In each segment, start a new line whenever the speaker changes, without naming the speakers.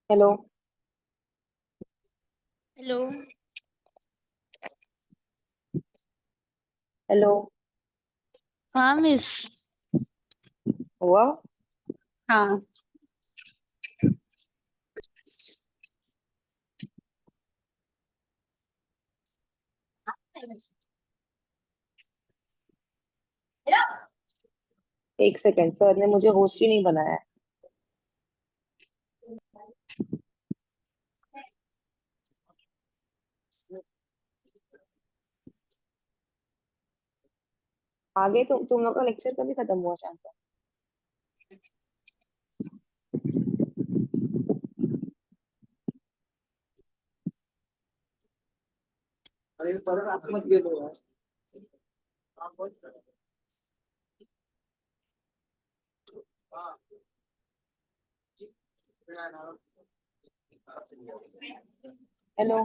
Hello.
Hello.
Hello.
हाँ miss.
हुआ।
हाँ।
एक सेकंड, सर ने मुझे होस्ट ही नहीं बनाया है। आगे तुम लोग का लेक्चर कभी खत्म हुआ शाम को? हेलो।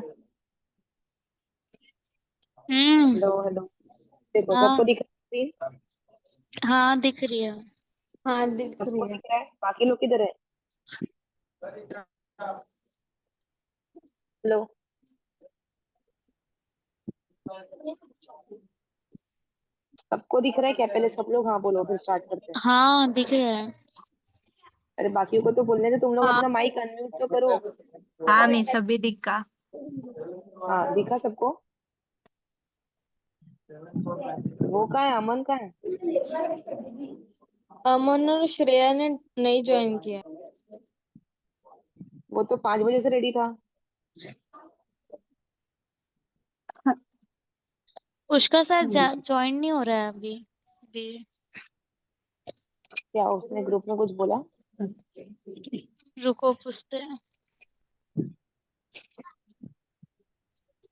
हम्म।
हेलो। हेलो। देखो, सबको
हाँ।
दिख रही है?
हाँ दिख रही है।
हाँ दिख
सबको
रही है।
दिख रहा है, बाकी लोग किधर है? हेलो। सबको दिख रहा है क्या? पहले सब लोग हाँ बोलो, फिर स्टार्ट करते हैं।
हाँ दिख रहा है।
अरे बाकियों को तो बोलने दे, तुम लोग
हाँ
अपना माइक अनम्यूट तो करो।
हाँ मैं सभी दिखा।
हाँ, दिखा सबको? वो कहाँ है? अमन कहाँ है?
अमन और श्रेया ने नहीं ज्वाइन किया।
वो तो 5 बजे से रेडी था।
उसका शायद ज्वाइन नहीं हो रहा है अभी अभी।
क्या उसने ग्रुप में कुछ बोला?
रुको पूछते हैं।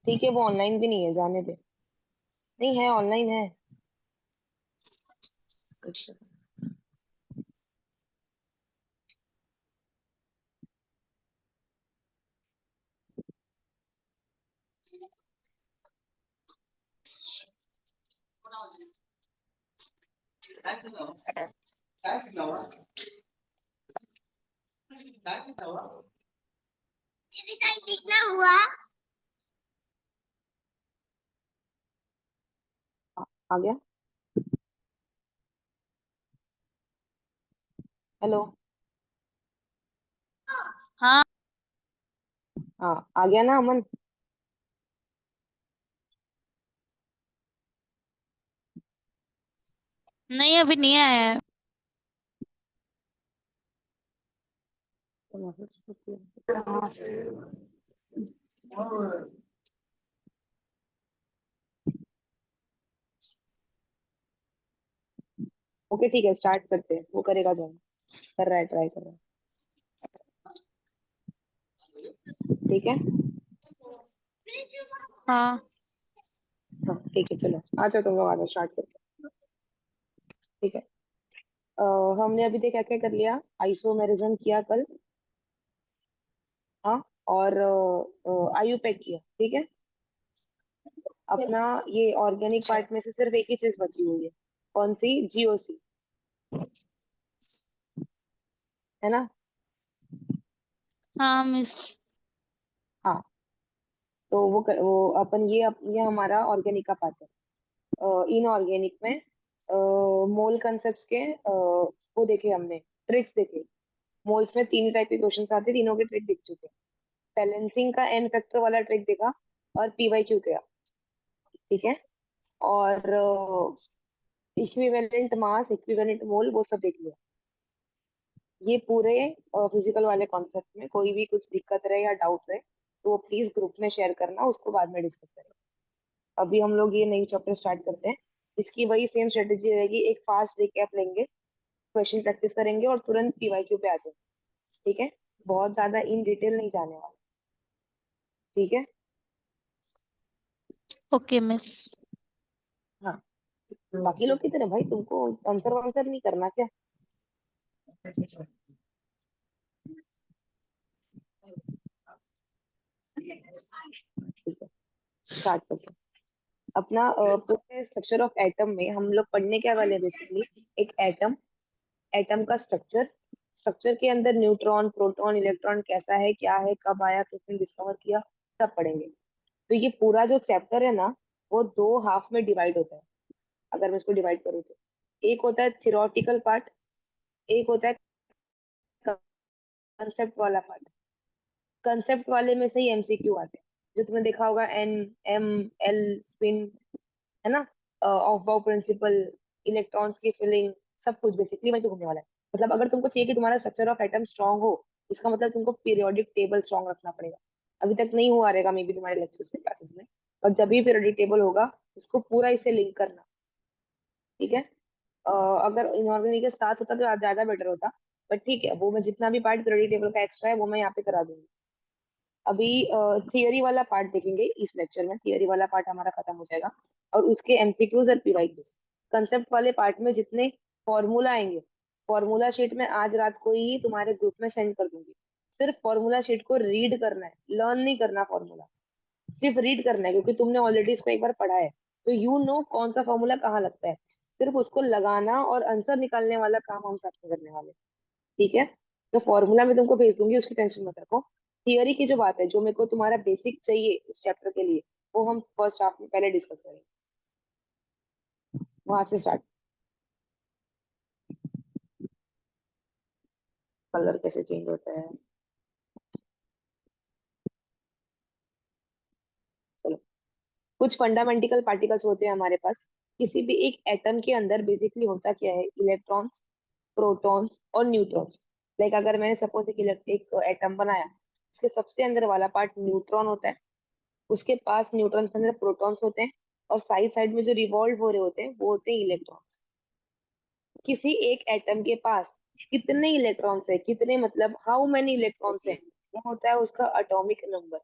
ठीक है, वो ऑनलाइन भी नहीं है, जाने दे। नहीं है, ऑनलाइन है। अच्छा। आ गया। हेलो।
हाँ।
हाँ, आ गया ना अमन?
नहीं अभी नहीं आया है।
ओके ठीक है, स्टार्ट करते हैं। वो करेगा जो कर रहा है, ट्राई कर रहा है। ठीक है।
हाँ।
हाँ ठीक है, चलो आ जाओ, तुम लोग आ जाओ, स्टार्ट करते हैं। ठीक है। अ, हमने अभी तक क्या क्या कर लिया? आइसोमेरिज्म किया कल। हाँ। और आयुपैक किया, ठीक है। अपना ये ऑर्गेनिक पार्ट में से सिर्फ एक ही चीज बची हुई है। कौन सी? जीओसी। है ना?
हाँ मिस।
हाँ। तो वो अपन ये हमारा ऑर्गेनिक का पार्ट है। इनऑर्गेनिक में मोल कंसेप्ट के वो देखे हमने, ट्रिक्स देखे। मोल्स में तीन टाइप के क्वेश्चन आते हैं, तीनों के ट्रिक दिख चुके हैं। बैलेंसिंग का एन फैक्टर वाला ट्रिक देखा, और पीवाई क्यू किया। ठीक है। और इक्विवेलेंट मास, इक्विवेलेंट मोल, वो सब देख लिया। ये पूरे फिजिकल वाले कॉन्सेप्ट में कोई भी कुछ दिक्कत रहे या डाउट रहे तो वो प्लीज ग्रुप में शेयर करना, उसको बाद में डिस्कस करें। अभी हम लोग ये नई चैप्टर स्टार्ट करते हैं। इसकी वही सेम स्ट्रेटेजी रहेगी, एक फास्ट रिकैप लेंगे, क्वेश्चन प्रैक्टिस करेंगे और तुरंत पीवाईक्यू पे आ जाएंगे। ठीक है। बहुत ज्यादा इन डिटेल नहीं जाने वाला। ठीक है।
Okay miss.
हाँ। बाकी लोग की तरह भाई तुमको आंसर वांसर नहीं करना क्या? ठीक है, स्टार्ट करते हैं। अपना पूरे स्ट्रक्चर ऑफ एटम में हम लोग पढ़ने क्या वाले बेसिकली? एक एटम, एटम का स्ट्रक्चर, स्ट्रक्चर के अंदर न्यूट्रॉन, प्रोटॉन, इलेक्ट्रॉन कैसा है, क्या है, कब आया, किसने डिस्कवर किया, सब पढ़ेंगे। तो ये पूरा जो चैप्टर है ना, वो 2 हाफ में डिवाइड होता है। अगर मैं इसको डिवाइड करूँ तो एक होता है थियोरेटिकल पार्ट, एक होता है कंसेप्ट वाला पार्ट। कंसेप्ट वाले में से ही एमसीक्यू आते हैं, जो तुमने देखा होगा, एन, एम, एल, स्पिन, है ना, ऑफ बाउ प्रिंसिपल, इलेक्ट्रॉन्स की फिलिंग, सब कुछ बेसिकली वही पे घूमने वाला है। मतलब अगर तुमको चाहिए कि तुम्हारा स्ट्रक्चर ऑफ एटम स्ट्रांग हो, इसका मतलब तुमको पीरियोडिक टेबल स्ट्रांग रखना पड़ेगा। अभी तक नहीं हुआ रहेगा मे बी तुम्हारे लेक्चर्स में, क्लासेस में, और जब भी पीरियोडिक टेबल होगा उसको पूरा इससे लिंक करना। ठीक है। अगर इनऑर्गेनिक के साथ होता तो ज्यादा बेटर होता, बट ठीक है, वो मैं जितना भी पार्ट पीरियोडिक टेबल का एक्स्ट्रा है वो मैं यहाँ पे करा दूंगी। अभी थियरी वाला पार्ट देखेंगे इस लेक्चर में, थियरी वाला पार्ट हमारा खत्म हो जाएगा, और उसके एमसीक्यूज और पीवाईक्यूज। कंसेप्ट वाले पार्ट में जितने फॉर्मूला आएंगे, फॉर्मूला शीट में आज रात को ही तुम्हारे ग्रुप में सेंड कर दूंगी। सिर्फ फॉर्मूला शीट को रीड करना है, लर्न नहीं करना फॉर्मूला, सिर्फ रीड करना है, क्योंकि तुमने ऑलरेडी इसको एक बार पढ़ा है, तो यू नो कौन सा फॉर्मूला कहाँ लगता है। सिर्फ उसको लगाना और आंसर निकालने वाला काम हम साथ में करने वाले हैं। ठीक है। तो फॉर्मूला मैं तुमको भेज दूंगी, उसकी टेंशन मत रखो। थियरी की जो बात है, जो मेरे को तुम्हारा बेसिक चाहिए इस चैप्टर के लिए, वो हम फर्स्ट हाफ में पहले डिस्कस करेंगे, वहां से स्टार्ट। कलर कैसे चेंज होता है, चलो। कुछ फंडामेंटल पार्टिकल्स होते हैं हमारे पास। किसी भी एक एटम के अंदर बेसिकली होता क्या है, इलेक्ट्रॉन्स, प्रोटॉन्स और न्यूट्रॉन्स। लाइक अगर मैंने सपोज एक एटम बनाया, उसके सबसे अंदर वाला पार्ट न्यूट्रॉन होता है, उसके पास न्यूट्रॉन के अंदर प्रोटॉन्स होते हैं, और साइड साइड में जो रिवॉल्व हो रहे होते हैं वो होते हैं इलेक्ट्रॉन्स। किसी एक एटम के पास कितने इलेक्ट्रॉन्स है, कितने मतलब हाउ मेनी इलेक्ट्रॉन्स है, वो होता है उसका एटॉमिक नंबर।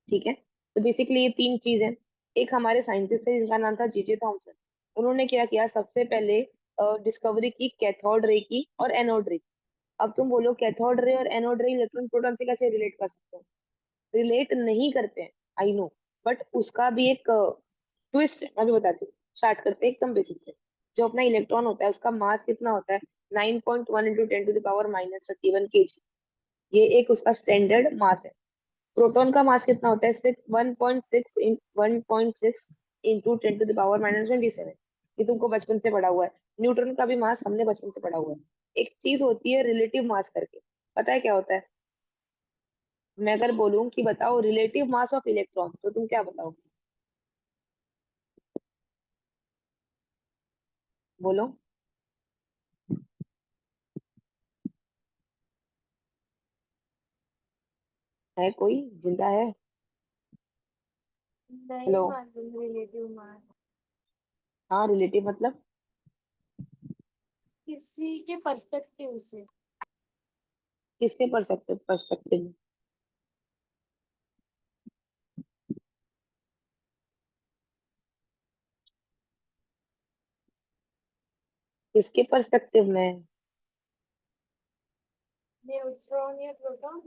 ठीक है। तो बेसिकली ये 3 चीज है। एक हमारे साइंटिस्ट है जिनका नाम था जीजे थॉमसन। उन्होंने क्या किया, सबसे पहले डिस्कवरी की कैथोड रे की और एनोड रे। अब तुम बोलो कैथोड रे और एनोड रे इलेक्ट्रॉन प्रोटॉन से कैसे रिलेट कर सकते हो, रिलेट नहीं करते हैं, आई नो, बट उसका भी एक ट्विस्ट है, मैं भी बताती हूँ। स्टार्ट करते हैं एकदम बेसिक से। जो अपना इलेक्ट्रॉन होता है उसका मास कितना होता है, 9.1 इंटू 10⁻⁻31 kg। ये एक उसका स्टैंडर्ड मास है। प्रोटॉन का मास कितना होता है, 1.6 इंटू 10⁻⁻27। ये तुमको बचपन से पढ़ा हुआ है। न्यूट्रॉन का भी मास हमने बचपन से पढ़ा हुआ है। एक चीज होती है रिलेटिव मास करके, पता है क्या होता है? मैं अगर बोलूं कि बताओ रिलेटिव मास ऑफ इलेक्ट्रॉन, तो तुम क्या बताओगे? बोलो। है कोई जिंदा है?
नहीं
हेलो।
मालूम रिलेटिव मास।
हाँ, रिलेटिव मतलब
किसी के पर्सपेक्टिव से।
किसके पर्सपेक्टिव पर्सपेक्टिव में? किसके पर्सपेक्टिव में?
न्यूट्रॉन या प्रोटॉन।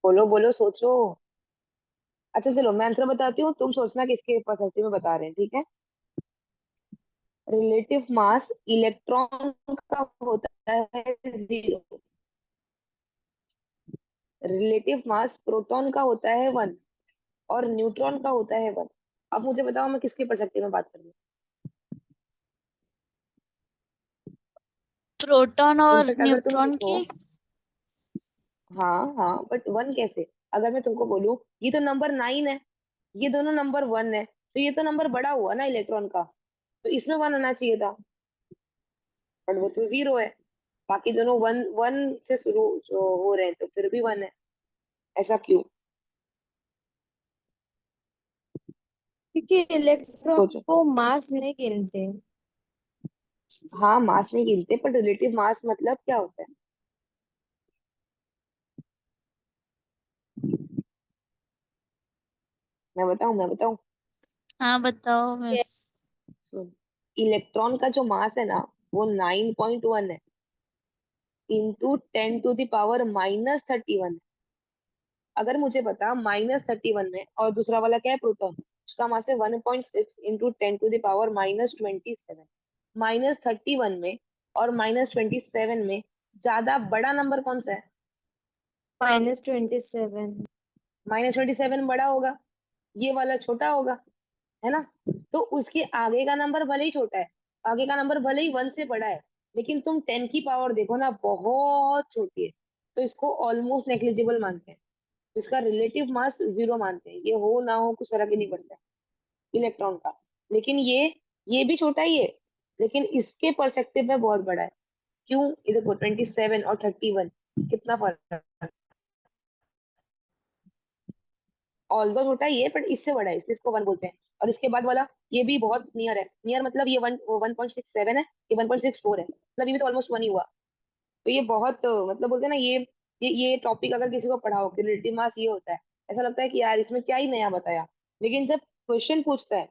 बोलो बोलो, सोचो। अच्छा चलो, मैं आंसर बताती हूँ, तुम सोचना किसके पर्सपेक्टिव में बता रहे हैं, ठीक है। रिलेटिव मास इलेक्ट्रॉन का होता है 0। रिलेटिव मास प्रोटॉन का होता है 1, और न्यूट्रॉन का होता है 1। अब मुझे बताओ मैं किसके पर्सपेक्टिव में बात कर रही हूँ।
प्रोटॉन और
इनफेक्ट अगर तुम
न्यूट्रॉन
देखो,
की।
हाँ हाँ, बट 1 कैसे? अगर मैं तुमको बोलूँ ये तो नंबर 9 है, ये दोनों नंबर 1 है, तो ये तो नंबर बड़ा हुआ ना इलेक्ट्रॉन का, तो इसमें 1 होना चाहिए था, बट वो तो 0 है। बाकी दोनों वन वन से शुरू जो हो रहे हैं, तो फिर भी 1 है। ऐसा क्यों?
क्योंकि इलेक्ट्रॉन
सोचो।
को मास नहीं गिनते।
हाँ, मास नहीं गिनते, पर रिलेटिव मास मतलब क्या होता है? मैं बताऊं?
हाँ बताओ
ये
मिस।
सुन, इलेक्ट्रॉन का जो मास है ना वो 9.1 है इंटू 10⁻⁻31 है। अगर मुझे पता -31 में और दूसरा वाला क्या है प्रोटॉन, उसका मास है 1.6 इंटू 10⁻⁻27। -31 में और -27 में ज्यादा बड़ा नंबर कौन सा है?
-27।
-27 बड़ा होगा, ये वाला छोटा होगा, है ना? तो उसके आगे का नंबर भले ही छोटा है, आगे का नंबर भले ही 1 से बड़ा है, लेकिन तुम 10 की पावर देखो ना, बहुत छोटी है, तो इसको ऑलमोस्ट नेग्लिजिबल मानते हैं। इसका रिलेटिव मास 0 मानते हैं, ये हो ना हो कुछ फर्क ही नहीं पड़ता है इलेक्ट्रॉन का। लेकिन ये भी छोटा ही है, लेकिन इसके परस्पेक्टिव में बहुत बड़ा है। क्यों? ये देखो 27 और 31 कितना फर्क है। ऑल्दो छोटा ही है, बट इससे बड़ा है, इसलिए इसको 1 बोलते हैं। और इसके बाद वाला ये भी बहुत नियर है, नियर मतलब ये 1.67 है, ये 1.64 है, मतलब ये भी तो ऑलमोस्ट 1 ही हुआ। तो ये बहुत मतलब बोलते हैं ना, ये टॉपिक अगर किसी को पढ़ाओ कि रिलेटिव मास ये होता है, ऐसा लगता है कि यार इसमें क्या ही नया बताया। लेकिन जब क्वेश्चन पूछता है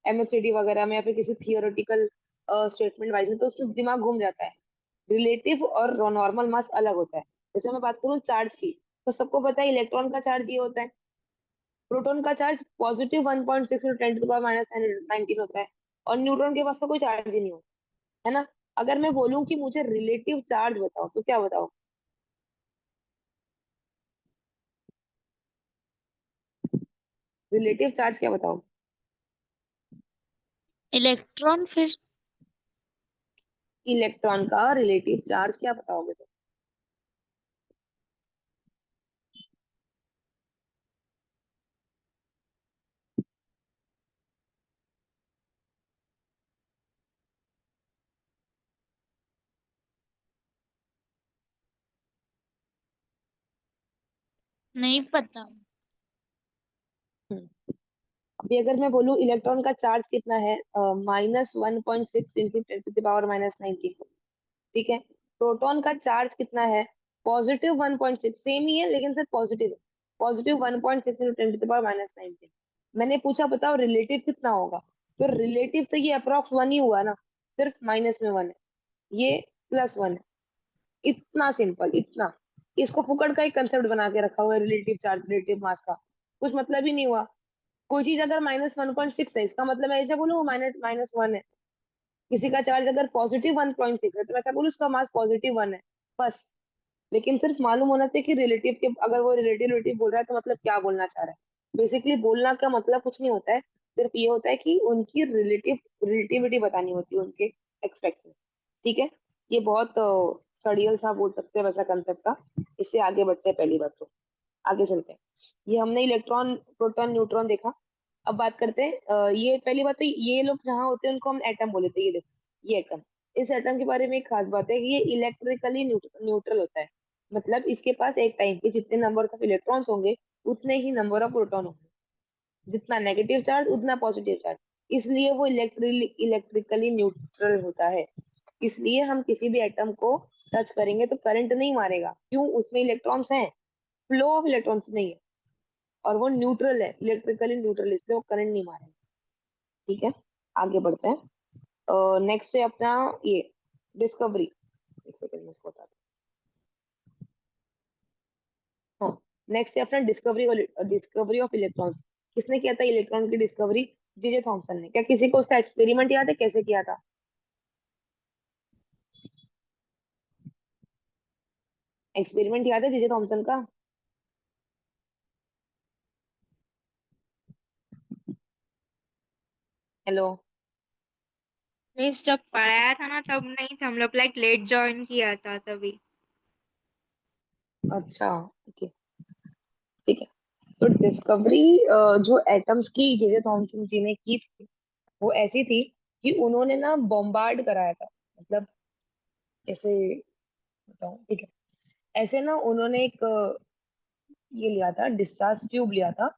एमएससीडी वगैरह में या फिर किसी थियोरेटिकल स्टेटमेंट वाइज में, तो उसमें दिमाग घूम जाता है। रिलेटिव और नॉर्मल मास अलग होता है। जैसे मैं बात करूँ चार्ज की, तो सबको पता है इलेक्ट्रॉन का चार्ज ये होता है, प्रोटॉन का चार्ज पॉजिटिव 1.6 10 टू पावर -19 होता है, और न्यूट्रॉन के पास तो कोई चार्ज ही नहीं होता, है ना? अगर मैं बोलूं कि मुझे रिलेटिव चार्ज बताओ, तो क्या बताओ? रिलेटिव चार्ज क्या बताओ?
इलेक्ट्रॉन फिर
इलेक्ट्रॉन का रिलेटिव चार्ज क्या बताओगे तो?
नहीं पता।
हम्म, अभी अगर मैं बोलूं इलेक्ट्रॉन का चार्ज कितना है, -1.6 इंटू 10⁻⁻19, ठीक है। प्रोटॉन का चार्ज कितना है? +1.6, सेम ही है लेकिन सिर्फ पॉजिटिव है, +1.6 इंटू 10⁻⁻19। मैंने पूछा बताओ रिलेटिव कितना होगा, तो रिलेटिव तो ये अप्रोक्स 1 ही हुआ ना, सिर्फ माइनस में 1 है, ये +1 है। इतना सिंपल, इतना। इसको फुकड़ का एक कंसेप्ट बना के रखा हुआ है, रिलेटिव चार्ज रिलेटिव मास का, कुछ मतलब ही नहीं हुआ। कोई चीज अगर -1.6 है, इसका मतलब मैं ऐसे बोलूँ वो -1 है। किसी का चार्ज अगर +1.6 है, तो मैं ऐसा बोलूँ उसका मास +1 है, बस। लेकिन सिर्फ मालूम होना चाहिए कि रिलेटिव के, अगर वो रिलेटिव रिलेटिव बोल रहा है तो मतलब क्या बोलना चाह रहा है। बेसिकली बोलना का मतलब कुछ नहीं होता है, सिर्फ ये होता है कि उनकी रिलेटिविटी बतानी होती है उनके एक्सपेक्ट में, ठीक है। ये बहुत सड़ियल सा बोल सकते हैं वैसा कंसेप्ट था। इससे आगे बढ़ते हैं, पहली बात तो आगे चलते हैं। ये हमने इलेक्ट्रॉन प्रोटॉन न्यूट्रॉन देखा। अब बात करते हैं ये पहली बात तो ये लोग जहाँ होते हैं उनको हम एटम बोले थे, ये देखो ये एटम। इस एटम के बारे में एक खास बात है कि ये इलेक्ट्रिकली न्यूट्रल होता है, मतलब इसके पास एक टाइम पे जितने नंबर ऑफ इलेक्ट्रॉन्स होंगे उतने ही नंबर ऑफ प्रोटॉन होंगे, जितना नेगेटिव चार्ज उतना पॉजिटिव चार्ज, इसलिए वो इलेक्ट्रिकली न्यूट्रल होता है। इसलिए हम किसी भी एटम को टच करेंगे तो करंट नहीं मारेगा, क्यों? उसमें इलेक्ट्रॉन्स हैं, फ्लो ऑफ इलेक्ट्रॉन्स नहीं है, और वो न्यूट्रल है, इलेक्ट्रिकली न्यूट्रल, इसलिए वो करंट नहीं मारेगा, ठीक है। आगे बढ़ते हैं। नेक्स्ट है अपना ये डिस्कवरी। एक सेकंड में इसको बता दूं। हाँ, नेक्स्ट है अपना डिस्कवरी, डिस्कवरी ऑफ इलेक्ट्रॉन्स। किसने किया था इलेक्ट्रॉन की डिस्कवरी? जे थॉमसन ने। क्या किसी को उसका एक्सपेरिमेंट याद है कैसे किया था? एक्सपेरिमेंट याद है जे थॉमसन का? हेलो।
मिस जब पढ़ाया था ना तब नहीं था, हम लोग लाइक लेट ज्वाइन किया था तभी।
अच्छा, ओके, ठीक है। तो डिस्कवरी जो एटम्स की जे थॉमसन जी ने की थी, वो ऐसी थी कि उन्होंने ना बॉम्बार्ड कराया था, मतलब कैसे बताऊं, ठीक है। ऐसे ना उन्होंने एक ये लिया था, डिस्चार्ज ट्यूब लिया था,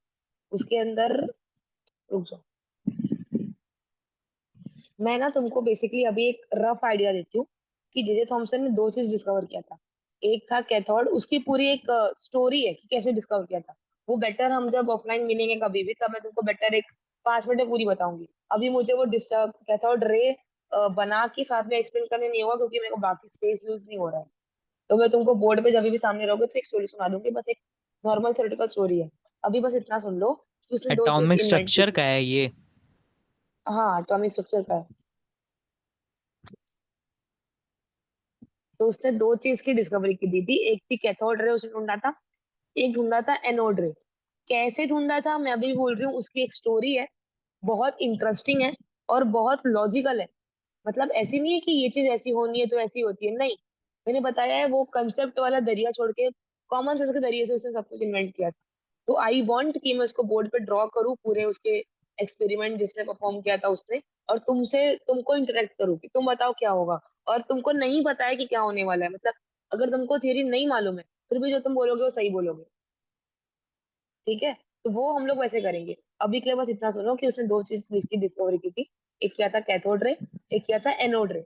उसके अंदर, रुक जाओ, मैं ना तुमको बेसिकली अभी एक रफ आइडिया देती हूँ कि जे थॉमसन ने 2 चीज डिस्कवर किया था। एक था कैथोड, उसकी पूरी एक स्टोरी है कि कैसे डिस्कवर किया था। वो बेटर हम जब ऑफलाइन मिलेंगे कभी भी, तब मैं तुमको बेटर एक 5 मिनट में पूरी बताऊंगी। अभी मुझे वो डिस्चार्ज कैथोड रे बना के साथ में एक्सप्लेन करने नहीं होगा, क्योंकि मेरे को बाकी स्पेस यूज नहीं हो रहा है। तो मैं तुमको बोर्ड पे जब भी सामने रहोगे तो एक स्टोरी सुना दूंगी, बस एक नॉर्मल थ्योरेटिकल स्टोरी है। अभी बस इतना सुन लो कि उसने दो चीज
एटॉमिक
इन्वेंट की
स्ट्रक्चर
थी।
का है ये?
हाँ, एटॉमिक स्ट्रक्चर का है। तो उसने दो चीज की डिस्कवरी की दी थी, एक थी कैथोड रे उसने ढूंढा था, एक ढूंढा था एनोड रे। कैसे ढूंढा था मैं अभी बोल रही हूँ, उसकी एक स्टोरी है, बहुत इंटरेस्टिंग है और बहुत लॉजिकल है। मतलब ऐसी नहीं है कि ये चीज ऐसी होनी है तो ऐसी होती है, नहीं। मैंने बताया है वो कंसेप्ट वाला दरिया छोड़ के कॉमन सेंस के जरिए से उसने सब कुछ इन्वेंट किया था। तो आई वांट कि मैं उसको बोर्ड पे ड्रॉ करूँ, पूरे उसके एक्सपेरिमेंट जिसमें परफॉर्म किया था उसने, और तुमको इंटरेक्ट करूँ कि तुम बताओ क्या होगा। और तुमको नहीं पता है कि क्या होने वाला है, मतलब अगर तुमको थियरी नहीं मालूम है फिर भी जो तुम बोलोगे वो सही बोलोगे। ठीक है, तो वो हम लोग वैसे करेंगे। अभी के लिए बस इतना सुनो कि उसने दो चीज की डिस्कवरी की थी, एक किया था कैथोड रे, एक किया था एनोड रे।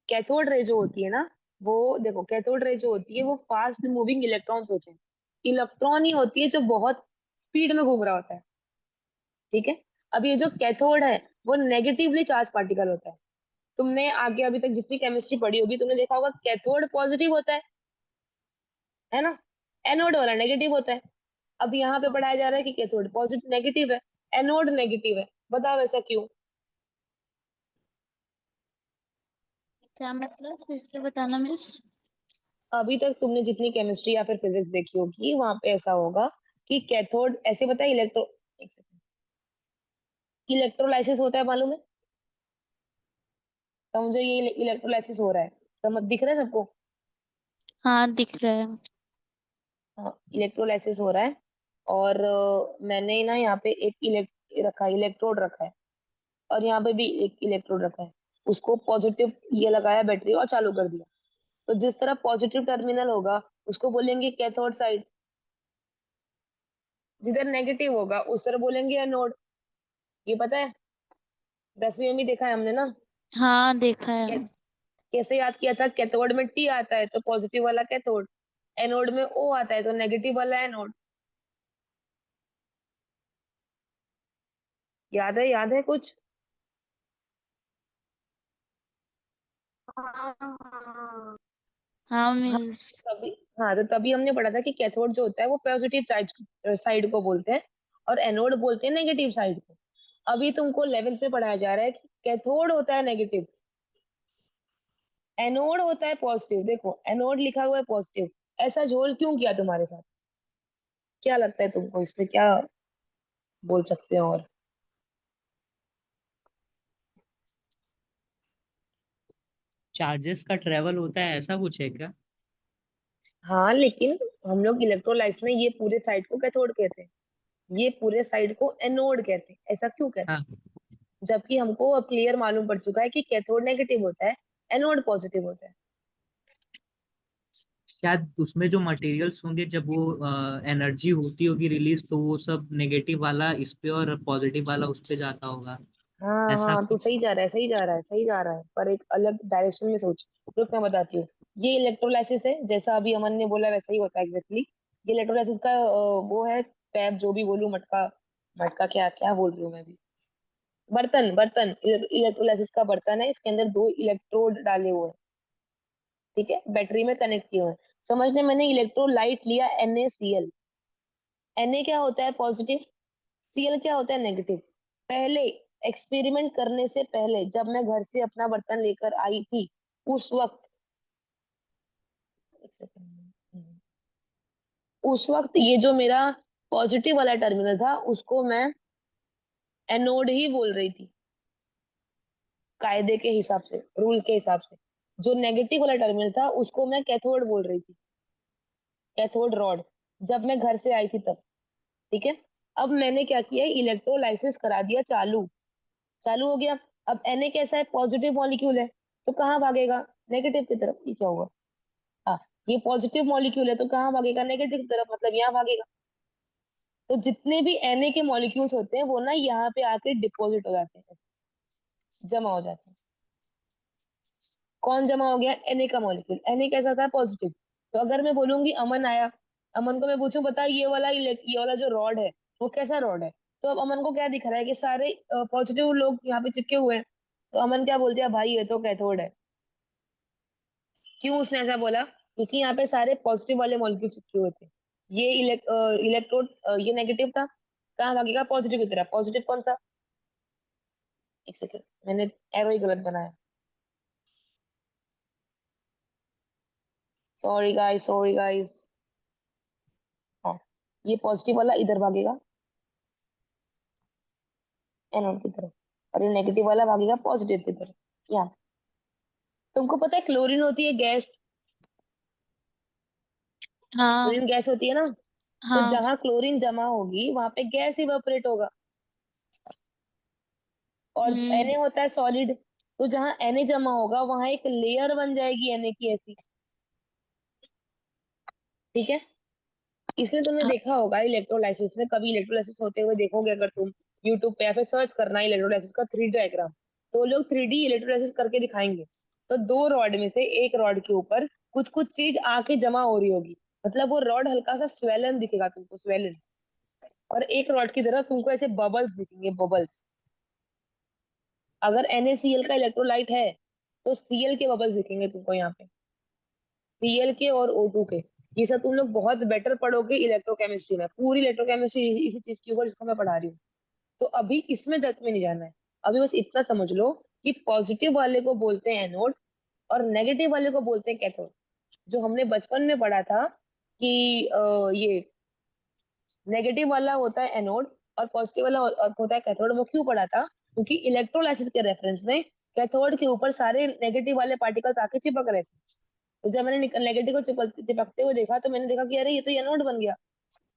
कैथोड रे जो होती है ना, वो देखो कैथोड रे जो होती है वो फास्ट मूविंग इलेक्ट्रॉन्स होते हैं। इलेक्ट्रॉन ही होती है जो बहुत स्पीड में घूम रहा होता है। ठीक है, अब ये जो कैथोड है वो नेगेटिवली चार्ज पार्टिकल होता है। तुमने आगे अभी तक जितनी केमिस्ट्री पढ़ी होगी तुमने देखा होगा कैथोड पॉजिटिव होता है ना, एनोड वाला नेगेटिव होता है। अब यहाँ पे पढ़ाया जा रहा है कि कैथोड पॉजिटिव नेगेटिव है, एनोड नेगेटिव है। बताओ ऐसा क्यों?
क्या मतलब, फिर से बताना मिस।
अभी तक तुमने जितनी केमिस्ट्री या फिर फिजिक्स देखी होगी वहां पे ऐसा होगा कि कैथोड ऐसे बताए एक सेकंड, इलेक्ट्रोलाइसिस होता है मालूम है? तो मुझे ये इलेक्ट्रोलाइसिस हो रहा है, समझ दिख रहा है सबको?
हाँ दिख रहा है।
हाँ, इलेक्ट्रोलाइसिस हो रहा है। और मैंने ना यहाँ पे एक इलेक्ट्रोड रखा है, और यहाँ पे भी एक इलेक्ट्रोड रखा है। उसको पॉजिटिव ये लगाया बैटरी और चालू कर दिया। तो जिस तरह पॉजिटिव टर्मिनल होगा उसको बोलेंगे कैथोड साइड, जिधर नेगेटिव होगा उस तरह बोलेंगे एनोड। ये पता है, 10वीं में भी देखा है हमने ना।
हाँ देखा है।
कै- कैसे याद किया था, कैथोड में टी आता है तो पॉजिटिव वाला कैथोड, एनोड में ओ आता है तो नेगेटिव वाला एनोड। याद है कुछ?
हाँ
हाँ,
मिस।
तभी। हाँ, तो तभी हमने पढ़ा था कि कैथोड जो होता है वो पॉजिटिव साइड को बोलते हैं, और एनोड बोलते हैं नेगेटिव साइड को। अभी तुमको 11th में पढ़ाया जा रहा है कि कैथोड होता है नेगेटिव, एनोड होता है पॉजिटिव। देखो एनोड लिखा हुआ है पॉजिटिव, ऐसा झोल क्यों किया तुम्हारे साथ? क्या लगता है तुमको, इस पे क्या बोल सकते हो? और
चार्जेस का ट्रेवल होता है, ऐसा कुछ है क्या?
हाँ, लेकिन हम लोग इलेक्ट्रोलाइट में ये पूरे साइड को कैथोड कहते हैं, ये पूरे साइड को एनोड कहते हैं। ऐसा क्यों कहते
हाँ,
हैं? जबकि हमको अब क्लियर मालूम पड़ चुका है कि कैथोड नेगेटिव होता है, एनोड पॉजिटिव होता है।
शायद उसमें जो मटेरियल्स होंगे जब वो एनर्जी होती होगी रिलीज, तो वो सब नेगेटिव वाला इस पे और पॉजिटिव वाला उस पे जाता होगा।
हाँ
ऐसा
हाँ, तू
कुछ।
सही जा रहा है, सही जा रहा है, सही जा रहा है, पर एक अलग डायरेक्शन में सोच। रुक मैं बताती हूँ। ये इलेक्ट्रोलाइसिस है, जैसा अभी अमन ने बोला वैसा ही होता है एग्जैक्टली। ये इलेक्ट्रोलाइसिस का वो है टैब, जो भी बोलूं, मटका। मटका क्या क्या बोल रही हूँ मैं भी, बर्तन बर्तन। इलेक्ट्रोलाइसिस का बर्तन है, इसके अंदर दो इलेक्ट्रोड डाले हुए हैं। ठीक है, बैटरी में कनेक्ट किए हुए हैं। समझने, मैंने इलेक्ट्रोलाइट लिया NaCl। Na क्या होता है पॉजिटिव, Cl क्या होता है नेगेटिव। पहले एक्सपेरिमेंट करने से पहले जब मैं घर से अपना बर्तन लेकर आई थी उस वक्त, एक सेकंड, उस वक्त ये जो मेरा पॉजिटिव वाला टर्मिनल था उसको मैं एनोड ही बोल रही थी, कायदे के हिसाब से, रूल के हिसाब से। जो नेगेटिव वाला टर्मिनल था उसको मैं कैथोड बोल रही थी, कैथोड रॉड, जब मैं घर से आई थी तब। ठीक है, अब मैंने क्या किया, इलेक्ट्रोलाइसिस करा दिया चालू, चालू हो गया। अब Na कैसा है, पॉजिटिव मॉलिक्यूल है, तो कहाँ भागेगा, नेगेटिव की तरफ। ये क्या हुआ? हाँ, ये पॉजिटिव मॉलिक्यूल है तो कहाँ भागेगा, नेगेटिव की तरफ, मतलब यहाँ भागेगा। तो जितने भी Na के मॉलिक्यूल्स होते हैं वो ना यहाँ पे आके डिपॉजिट हो जाते हैं, जमा हो जाते हैं। कौन जमा हो गया, Na का मॉलिक्यूल। Na कैसा था, पॉजिटिव। तो अगर मैं बोलूंगी अमन आया, अमन को मैं पूछूं बता ये वाला जो रॉड है वो कैसा रॉड है, तो अब अमन को क्या दिख रहा है कि सारे पॉजिटिव लोग यहाँ पे चिपके हुए हैं। तो अमन क्या बोलती है, भाई ये तो कैथोड है। क्यों उसने ऐसा बोला? क्योंकि यहाँ पे सारे पॉजिटिव वाले मॉलिक्यूल चिपके हुए थे। ये इलेक्ट्रोड, ये नेगेटिव था, कहाँ भागेगा? पॉजिटिव की तरफ। पॉजिटिव कौन सा? एक सेकंड, मैंने एरो ही गलत बनाया, सॉरी गाइस, सॉरी गाइस। हाँ, ये पॉजिटिव वाला इधर भागेगा एनोड की तरफ, और ये नेगेटिव वाला भागेगा पॉजिटिव की तरफ। यहाँ तुमको पता है क्लोरीन होती है गैस,
हाँ
क्लोरीन गैस होती है ना। तो
हाँ।
जहां क्लोरीन जमा होगी वहां पे गैस इवेपोरेट होगा, और Na होता है सॉलिड। तो जहां Na जमा होगा वहां एक लेयर बन जाएगी Na की ऐसी, ठीक है। इसलिए तुमने
हाँ,
देखा होगा इलेक्ट्रोलाइसिस में, कभी इलेक्ट्रोलाइसिस होते हुए देखोगे अगर तुम यूट्यूब पे, या फिर सर्च करना इलेक्ट्रोलाइसिस का 3D डायग्राम, तो लोग 3D इलेक्ट्रोलाइसिस करके दिखाएंगे। तो दो रॉड में से एक रॉड के ऊपर कुछ कुछ चीज आके जमा हो रही होगी, मतलब वो रॉड हल्का सा स्वेलन दिखेगा तुमको, स्वेलन। और एक रॉड की तरफ तुमको ऐसे बबल्स दिखेंगे, बबल्स। अगर NaCl का इलेक्ट्रोलाइट है तो Cl के बबल्स दिखेंगे तुमको यहाँ पे, Cl के और O2 के। ये सब तुम लोग बहुत बेटर पढ़ोगे इलेक्ट्रोकेमिस्ट्री में, पूरी इलेक्ट्रोकेमिस्ट्री इसी चीज के ऊपर जिसको मैं पढ़ा रही हूँ। तो अभी इसमें डेप्थ में नहीं जाना है, अभी बस इतना समझ लो कि पॉजिटिव वाले को बोलते हैं एनोड, और नेगेटिव वाले को बोलते हैं कैथोड। जो हमने बचपन में पढ़ा था कि ये नेगेटिव वाला होता है एनोड और पॉजिटिव वाला होता है कैथोड, वो क्यों पढ़ा था? क्योंकि इलेक्ट्रोलाइसिस के रेफरेंस में कैथोड के ऊपर सारे नेगेटिव वाले पार्टिकल्स आके चिपक रहे थे। तो जब मैंने नेगेटिव को चिपकते हुए देखा तो मैंने देखा कि अरे ये तो एनोड बन गया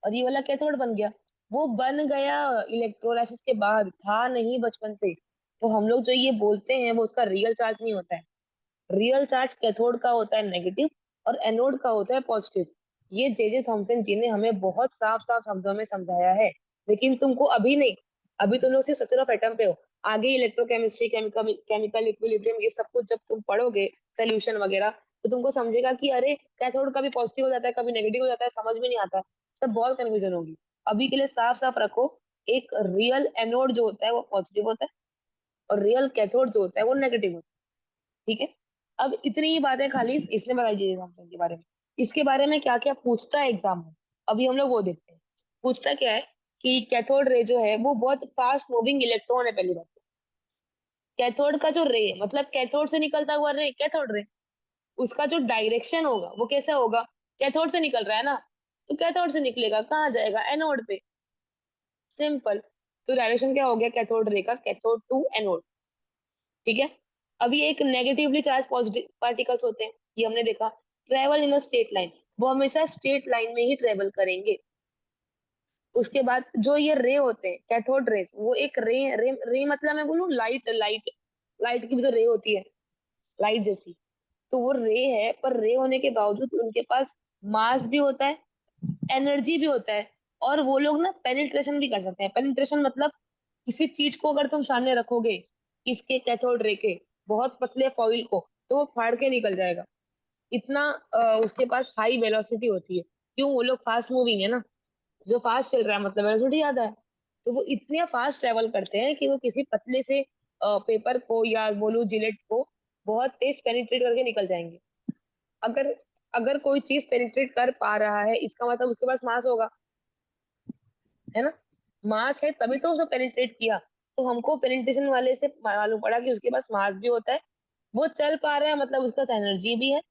और ये वाला कैथोड बन गया। वो बन गया इलेक्ट्रोलाइसिस के बाद, था नहीं बचपन से। तो हम लोग जो ये बोलते हैं वो उसका रियल चार्ज नहीं होता है। रियल चार्ज कैथोड का होता है नेगेटिव, और एनोड का होता है पॉजिटिव। ये जे थॉमसन जी ने हमें बहुत साफ साफ शब्दों में समझाया है, लेकिन तुमको अभी नहीं। अभी तुम लोग सिर्फ स्ट्रक्चर ऑफ एटम पे हो। आगे इलेक्ट्रोकेमिस्ट्री, केमिकल केमिकल इक्विलिब्रियम, ये सब कुछ जब तुम पढ़ोगे, सोल्यूशन वगैरह, तो तुमको समझेगा कि अरे कैथोड कभी पॉजिटिव हो जाता है, कभी नेगेटिव हो जाता है, समझ में नहीं आता है, तब बहुत कंफ्यूजन होगी। अभी के लिए साफ साफ रखो, एक रियल एनोड जो होता है वो पॉजिटिव होता है, और रियल कैथोड जो होता है वो नेगेटिव होता है, ठीक है। अब इतनी ही बातें खाली इसमें बताई जाइए एग्जाम्पल के बारे में। इसके बारे में क्या क्या पूछता है एग्जाम में, अभी हम लोग वो देखते हैं। पूछता क्या है कि कैथोड रे जो है वो बहुत फास्ट मूविंग इलेक्ट्रॉन है, पहली बात। कैथोड का जो रे, मतलब कैथोड से निकलता हुआ रे, कैथोड रे, उसका जो डायरेक्शन होगा वो कैसा होगा? कैथोड से निकल रहा है ना, तो कैथोड से निकलेगा कहाँ जाएगा? एनोड पे, सिंपल। तो डायरेक्शन क्या हो गया कैथोड रे का? कैथोड टू एनोड, ठीक है। अभी एक नेगेटिवली चार्ज पॉजिटिव पार्टिकल्स होते हैं, ये हमने देखा। Travel in a straight line, वो हमेशा स्ट्रेट लाइन में ही ट्रेवल करेंगे। उसके बाद जो ये रे होते हैं कैथोड रेस, वो एक रे मतलब मैं बोलूँ लाइट, लाइट की भी तो रे होती है, लाइट जैसी। तो वो रे है, पर रे होने के बावजूद उनके पास मास भी होता है, एनर्जी भी होता है, और वो लोग ना पेनिट्रेशन भी कर सकते हैं। पेनिट्रेशन मतलब किसी चीज को अगर तुम सामने रखोगे, इसके कैथोड रे के बहुत पतले फॉइल को, तो वो फाड़ के निकल जाएगा। इतना उसके पास हाई वेलोसिटी होती है। क्यों? वो लोग फास्ट मूविंग है ना, जो फास्ट चल रहा है मतलब वेलोसिटी ज्यादा है। तो वो इतने फास्ट ट्रेवल करते हैं कि वो किसी पतले से पेपर को या बोलू जिलेट को बहुत तेज पेनिट्रेट करके निकल जाएंगे। अगर अगर कोई चीज पेनिट्रेट कर पा रहा है, इसका मतलब उसके पास मास होगा, है ना। मास है तभी तो उसने पेनिट्रेट किया। तो हमको पेनिट्रेशन वाले से मालूम पड़ा कि उसके पास मास भी होता है, वो चल पा रहा है मतलब उसके पास एनर्जी भी है,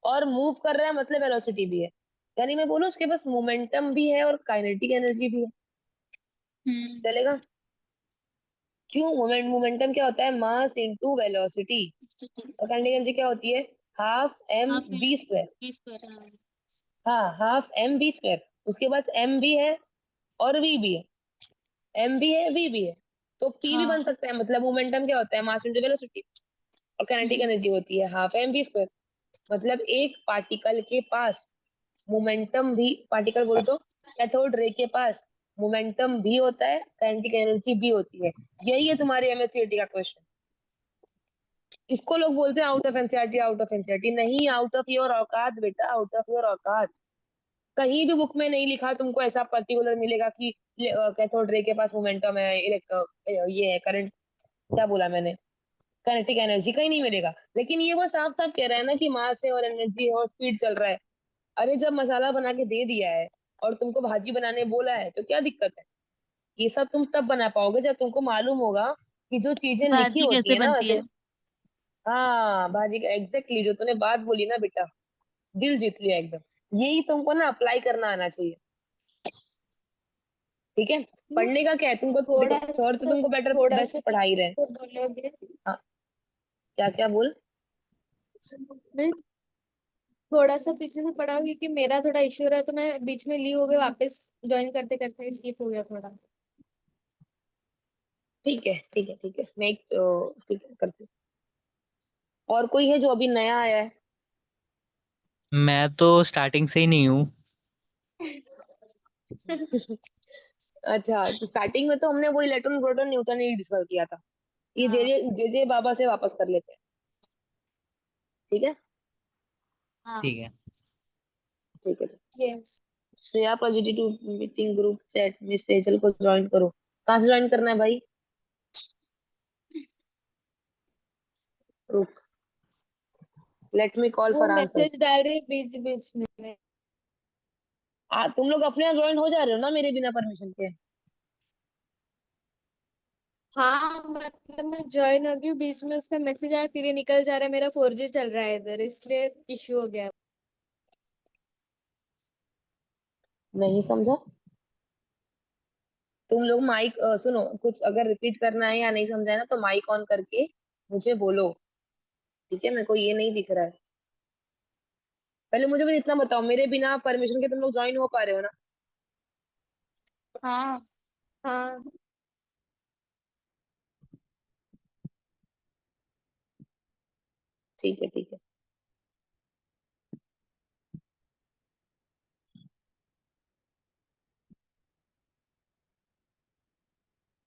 और मूव कर रहा है मतलब वेलोसिटी भी है। यानी मैं बोलूँ उसके पास मोमेंटम भी है और काइनेटिक एनर्जी भी है।
हम्म।
चलेगा? क्यों? मोमेंटम क्या होता है? Mass into velocity. और काइनेटिक एनर्जी क्या होती है? Half M
half
V square.
B square.
हाँ, हाफ एम वी स्क्वायर। उसके पास एम भी है और वी भी है, एम भी है वी भी है, तो पी भी बन
हाँ।
सकता है। मतलब मोमेंटम क्या होता है? Mass into velocity. और काइनेटिक
हम्म।
एनर्जी होती है हाफ एम वी स्क्वायर। मतलब एक पार्टिकल के पास मोमेंटम भी, पार्टिकल बोल दो, कैथोड रे के पास मोमेंटम भी होता है, काइनेटिक एनर्जी भी होती है। यही है तुम्हारे एमएससीआईटी का क्वेश्चन। इसको लोग बोलते हैं out of NCERT, out of NCERT नहीं, आउट ऑफ योर औकात बेटा, आउट ऑफ योर औकात। कहीं भी बुक में नहीं लिखा तुमको ऐसा पर्टिकुलर मिलेगा कि कैथोड रे के पास मोमेंटम है, ये है करंट, क्या बोला मैंने, काइनेटिक एनर्जी कहीं नहीं मिलेगा। लेकिन ये वो साफ साफ कह रहा है ना कि मास है और एनर्जी है और स्पीड चल रहा है। अरे जब मसाला बना के दे दिया है और तुमको भाजी बनाने बोला है तो क्या दिक्कत है? ये सब तुम तब बना पाओगे जब तुमको मालूम होगा कि जो चीजें लिखी
भाजी
होती
कैसे
है ना
बनती
वैसे।
है?
हाँ भाजी का एग्जैक्टली जो तूने बात बोली ना बेटा, दिल जीत लिया एकदम। यही तुमको ना अप्लाई करना आना चाहिए। ठीक है।
Miss,
पढ़ने का क्या है तुमको, देखो
थोड़ा
सर तो
सा
तुमको बेटर
थोड़ा सा
बेस्ट पढ़ा ही रहे हैं।
पीछे से बोलोगे?
हाँ, क्या क्या बोल।
Miss, थोड़ा सा पीछे से पढ़ाओ क्योंकि मेरा थोड़ा इश्यू रहा तो मैं बीच में लीव हो गई, वापस ज्वाइन करते करते स्किप हो गया थोड़ा।
ठीक है ठीक है ठीक है, मैं एक ठीक है करती हूँ। और कोई है जो अभी नया आया है?
मैं तो स्टार्टिंग से ही नहीं हूँ।
अच्छा, तो स्टार्टिंग में तो हमने वो इलेक्ट्रॉन प्रोटॉन न्यूटन ही डिस्कस किया था। ये
हाँ
जे बाबा से वापस कर लेते हैं। ठीक है
हाँ।
ठीक है।
ठीक है।
Yes.
Shreya positive meeting group chat miss Sejal को ज्वाइन करो। कहाँ से ज्वाइन करना है भाई? रुक, लेट मी कॉल
वो
फॉर आंसर।
मैसेज डाल रही बीच बीच में।
तुम लोग अपने यहाँ ज्वाइन हो जा रहे हो ना मेरे बिना परमिशन के?
हाँ मतलब मैं ज्वाइन हो गई, बीच में उसका मैसेज आया फिर ये निकल जा रहा है, मेरा 4G चल रहा है इधर इसलिए इश्यू हो गया।
नहीं समझा। तुम लोग माइक सुनो, कुछ अगर रिपीट करना है या नहीं समझा है ना तो माइक ऑन करके मुझे बोलो। ठीक है, मेरे को ये नहीं दिख रहा है। पहले मुझे बस इतना बताओ, मेरे बिना परमिशन के तुम लोग ज्वाइन हो पा रहे हो ना?
हाँ।
हाँ
ठीक है ठीक है।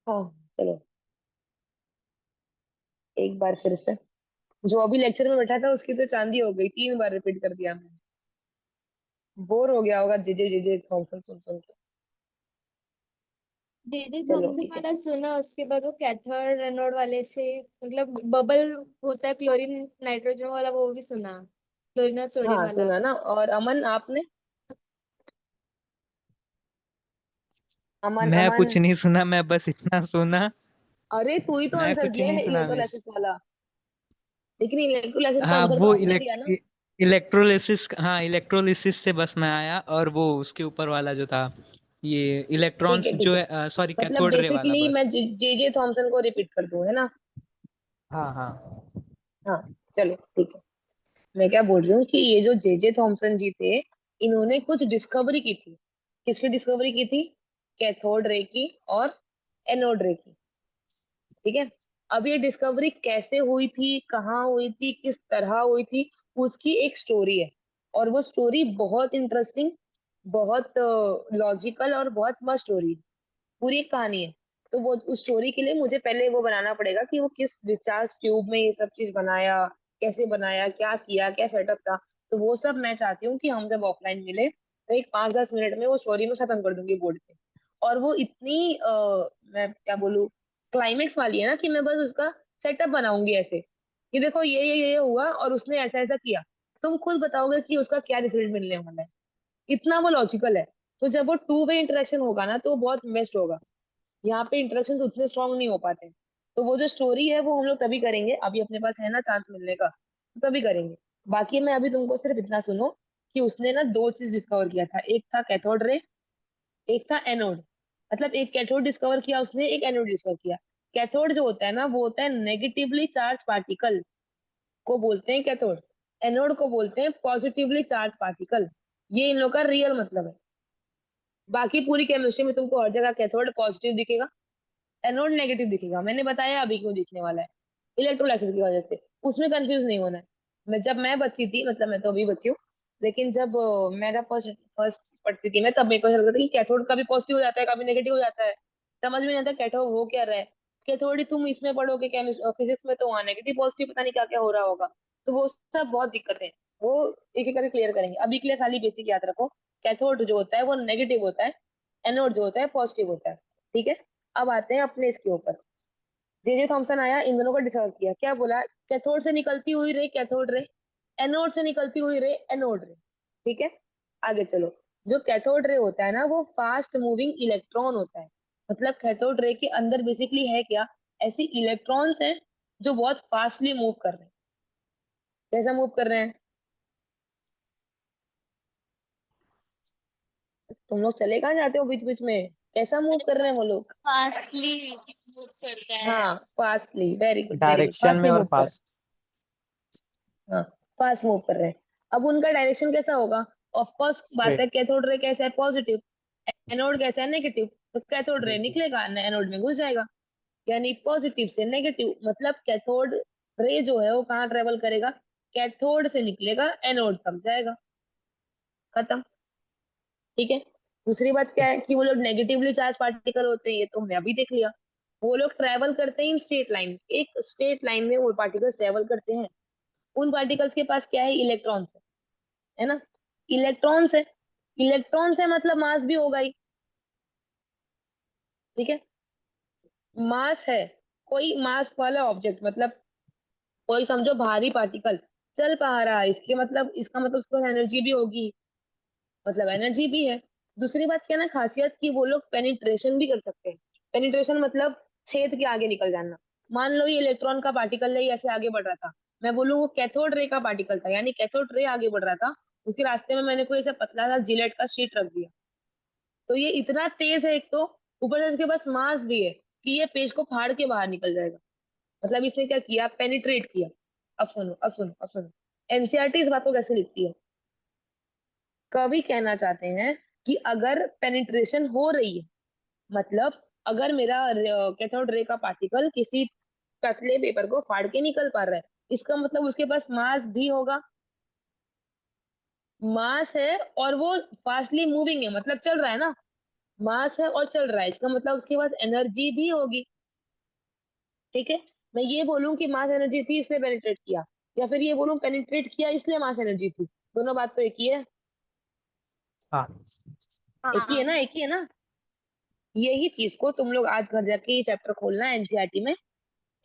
हाँ चलो, एक बार फिर से। जो अभी लेक्चर में बैठा था उसकी तो चांदी हो गई, 3 बार रिपीट कर दिया मैंने। बोर हो गया होगा जे थॉमसन सुन सुन के।
डीजे
चलो
थॉमसन
ठीक है।
वाला सुना, उसके बाद वो कैथोड एनोड वाले से मतलब बबल होता है क्लोरीन नाइट्रोजन वाला, वो भी सुना, क्लोरीन और सोडियम
हाँ
वाला।
सुना ना। और अमन आपने? अमन
मैं
अमन।
कुछ नहीं सुना, मैं बस इतना सुना।
अरे तू ही तो
मैं
आंसर
कुछ
दिया
नहीं
है
सुना मिस।
इलेक्ट्रोलाइसिस वाला। लेकिन इलेक्ट्रोलाइसिस का
हाँ
आंसर तो
वो
आपने दिया ना।
इलेक्ट्रोलिसिस, हाँ इलेक्ट्रोलिसिस से बस मैं आया, और वो उसके ऊपर वाला जो था, ये
ठीक
इलेक्ट्रॉन्स
है ठीक
जो
है।
है, सॉरी
मतलब
कैथोड रे वाला
बेसिकली मैं
बस।
जे थॉमसन को रिपीट कर दूं है ना?
हाँ हाँ।
हाँ चलो ठीक है। मैं क्या बोल रही हूँ कि ये जो जे थॉमसन जी थे, इन्होंने कुछ डिस्कवरी की थी। किसकी डिस्कवरी की थी? कैथोड रे की और एनोड रे की। ठीक है। अब ये डिस्कवरी कैसे हुई थी, कहाँ हुई थी, किस तरह हुई थी, उसकी एक स्टोरी है। और वो स्टोरी बहुत इंटरेस्टिंग, बहुत लॉजिकल और बहुत मस्त स्टोरी है। पूरी एक कहानी है। तो वो उस स्टोरी के लिए मुझे पहले वो बनाना पड़ेगा कि वो किस रिचार्ज ट्यूब में ये सब चीज बनाया, कैसे बनाया, क्या किया, क्या सेटअप था। तो वो सब मैं चाहती हूँ कि हम जब ऑफलाइन मिले तो एक 5-10 मिनट में वो स्टोरी में खत्म कर दूंगी बोर्ड पे। और वो इतनी मैं क्या बोलूँ, क्लाइमेक्स वाली है ना कि मैं बस उसका सेटअप बनाऊंगी ऐसे कि देखो ये हुआ और उसने ऐसा ऐसा किया। तुम खुद बताओगे कि उसका क्या रिजल्ट मिलने वाला है। इतना वो लॉजिकल है। तो जब वो टू वे इंटरेक्शन होगा ना तो वो बहुत बेस्ट होगा। यहाँ पे इंटरेक्शन उतने स्ट्रांग नहीं हो पाते। तो वो जो स्टोरी है वो हम लोग तभी करेंगे, अभी अपने पास है ना चांस मिलने का, तो तभी करेंगे। बाकी मैं अभी तुमको सिर्फ इतना सुनो कि उसने ना 2 चीज डिस्कवर किया था, एक था कैथोड रे, एक था एनोड। मतलब एक कैथोड डिस्कवर किया उसने, एक एनोड डिस्कवर किया। कैथोड जो होता है ना वो होता है नेगेटिवली चार्ज पार्टिकल, को बोलते हैं कैथोड। एनोड को बोलते हैं पॉजिटिवली चार्ज पार्टिकल। ये इन लोग का रियल मतलब है। बाकी पूरी केमिस्ट्री में तुमको हर जगह कैथोड पॉजिटिव दिखेगा, एनोड नेगेटिव दिखेगा। मैंने बताया अभी क्यों दिखने वाला है, इलेक्ट्रोलाइसिस की वजह से। उसमें कंफ्यूज नहीं होना है। मैं बच्ची थी, मतलब मैं तो अभी बच्ची हूँ, लेकिन जब मेरा फर्स्ट फर्स्ट पढ़ती थी मैं, तब मेरे को ऐसा लगता था कि कैथोड कभी पॉजिटिव हो जाता है कभी नेगेटिव हो जाता है। समझ में नहीं आता कैथोड हो क्या रहा है। कैथोड ही तुम इसमें पढ़ोगे केमिस्ट्री फिजिक्स में तो वहाँ नेगेटिव पॉजिटिव पता नहीं क्या क्या हो रहा होगा। तो वो सब बहुत दिक्कत है। वो एक एक करके क्लियर करेंगे, अभी के लिए खाली बेसिक याद रखो। कैथोड जो होता है वो नेगेटिव होता है, एनोड जो होता है पॉजिटिव होता है। ठीक है। अब आते हैं अपने इसके ऊपर। जे थॉमसन आया, इन दोनों को डिस्कवर किया, क्या बोला, कैथोड से निकलती हुई रे कैथोड रे, एनोड से निकलती हुई रे एनोड रे। ठीक है, आगे चलो। जो कैथोड रे होता है ना, वो फास्ट मूविंग इलेक्ट्रॉन होता है। मतलब कैथोड रे के अंदर बेसिकली है क्या, ऐसी इलेक्ट्रॉन्स हैं जो बहुत फास्टली मूव कर रहे हैं। कैसा मूव कर रहे हैं? तुम लोग चले कहाँ जाते हो बीच बीच में? कैसा मूव कर रहे हैं वो लोग?
फास्टली मूव करता है।
हाँ, fastly, very good very good,
direction में
फास्टली
और
मूव कर,
फास्ट।
हाँ, फास्ट मूव कर रहे हैं। अब उनका डायरेक्शन कैसा होगा? ऑफ कोर्स बात है,
स्ट्रेट।
कैथोड रे कैसा है, पॉजिटिव, एनोड कैसा है, नेगेटिव। तो कैथोड रे निकलेगा, एनोड में घुस जाएगा, यानी पॉजिटिव से नेगेटिव। मतलब कैथोड रे जो है वो कहाँ ट्रेवल करेगा, कैथोड से निकलेगा, एनोड तक जाएगा, खत्म। ठीक है। दूसरी बात क्या है कि वो लोग नेगेटिवली चार्ज पार्टिकल होते हैं, ये तो हमने अभी देख लिया। वो लोग ट्रेवल करते हैं इन स्ट्रेट लाइन, एक स्ट्रेट लाइन में वो पार्टिकल्स ट्रेवल करते हैं। उन पार्टिकल्स के पास क्या है, इलेक्ट्रॉन्स है ना, इलेक्ट्रॉन्स है, इलेक्ट्रॉन्स है मतलब मास भी होगा ही। ठीक है, मास है, कोई मास वाला ऑब्जेक्ट, मतलब कोई समझो भारी पार्टिकल चल पा रहा है, इसके मतलब, इसका मतलब उसके पास एनर्जी भी होगी, मतलब एनर्जी भी है। दूसरी बात क्या है ना, खासियत की वो लोग पेनिट्रेशन भी कर सकते हैं। पेनिट्रेशन मतलब छेद के आगे निकल जाना। मान लो ये इलेक्ट्रॉन का पार्टिकल है, ये ऐसे आगे बढ़ रहा था, मैं बोलूँ वो कैथोड रे का पार्टिकल था, यानी कैथोड रे आगे बढ़ रहा था, उसके रास्ते में मैंने कोई ऐसा पतला सा जिलेट का शीट रख दिया, तो ये इतना तेज है, एक तो ऊपर से इसके पास मास भी है कि ये पेज को फाड़ के बाहर निकल जाएगा। मतलब इसने क्या किया, पेनिट्रेट किया। अब सुनो अब सुनो अब सुनो, एनसीईआरटी इस बात को कैसे लिखती है? कवि कहना चाहते हैं कि अगर पेनिट्रेशन हो रही है, मतलब अगर मेरा कैथोड रे का पार्टिकल किसी पतले पेपर को फाड़ के निकल पा रहा है, इसका मतलब उसके पास मास भी होगा, मास है और वो फास्टली मूविंग है, मतलब चल रहा है ना, मास है और चल रहा है, इसका मतलब उसके पास एनर्जी भी होगी। ठीक है, मैं ये बोलूं कि मास एनर्जी थी इसलिए पेनिट्रेट किया, या फिर ये बोलूं पेनिट्रेट किया इसलिए मास एनर्जी थी, दोनों बात तो एक ही है।
हाँ।
एक ही है ना, एक ही है ना। यही चीज को तुम लोग आज घर जाके ये चैप्टर खोलना एनसीईआरटी में,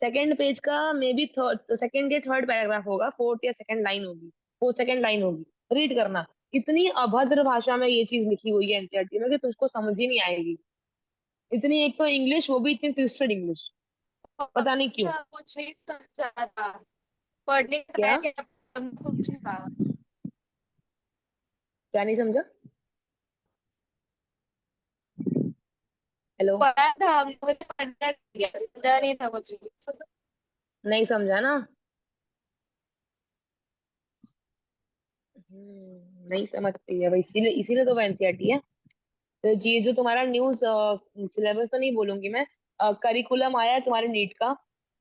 सेकंड पेज का मे बी थर्ड, सेकंड या थर्ड पैराग्राफ होगा, फोर्थ या सेकंड लाइन होगी, फोर्थ सेकंड लाइन होगी, रीड करना। इतनी अभद्र भाषा में ये चीज लिखी हुई है एनसीईआरटी में कि तुझको समझ ही नहीं आएगी। इतनी, एक तो इंग्लिश, वो भी इतनी ट्विस्टेड इंग्लिश, पता नहीं क्यों।
कुछ नहीं समझा था, पढ़ने का
क्या?
है कि सब कुछ था।
क्या नहीं समझा? हेलो?
पढ़ा था हम लोगों ने, पढ़ना दिया, समझा नहीं था कुछ भी।
नहीं समझा ना? नहीं समझती है भाई, इसीलिए इसीलिए तो वो एनसीईआरटी है। तो ये जो तुम्हारा न्यूज सिलेबस तो नहीं बोलूंगी मैं, करिकुलम आया है तुम्हारे नीट का,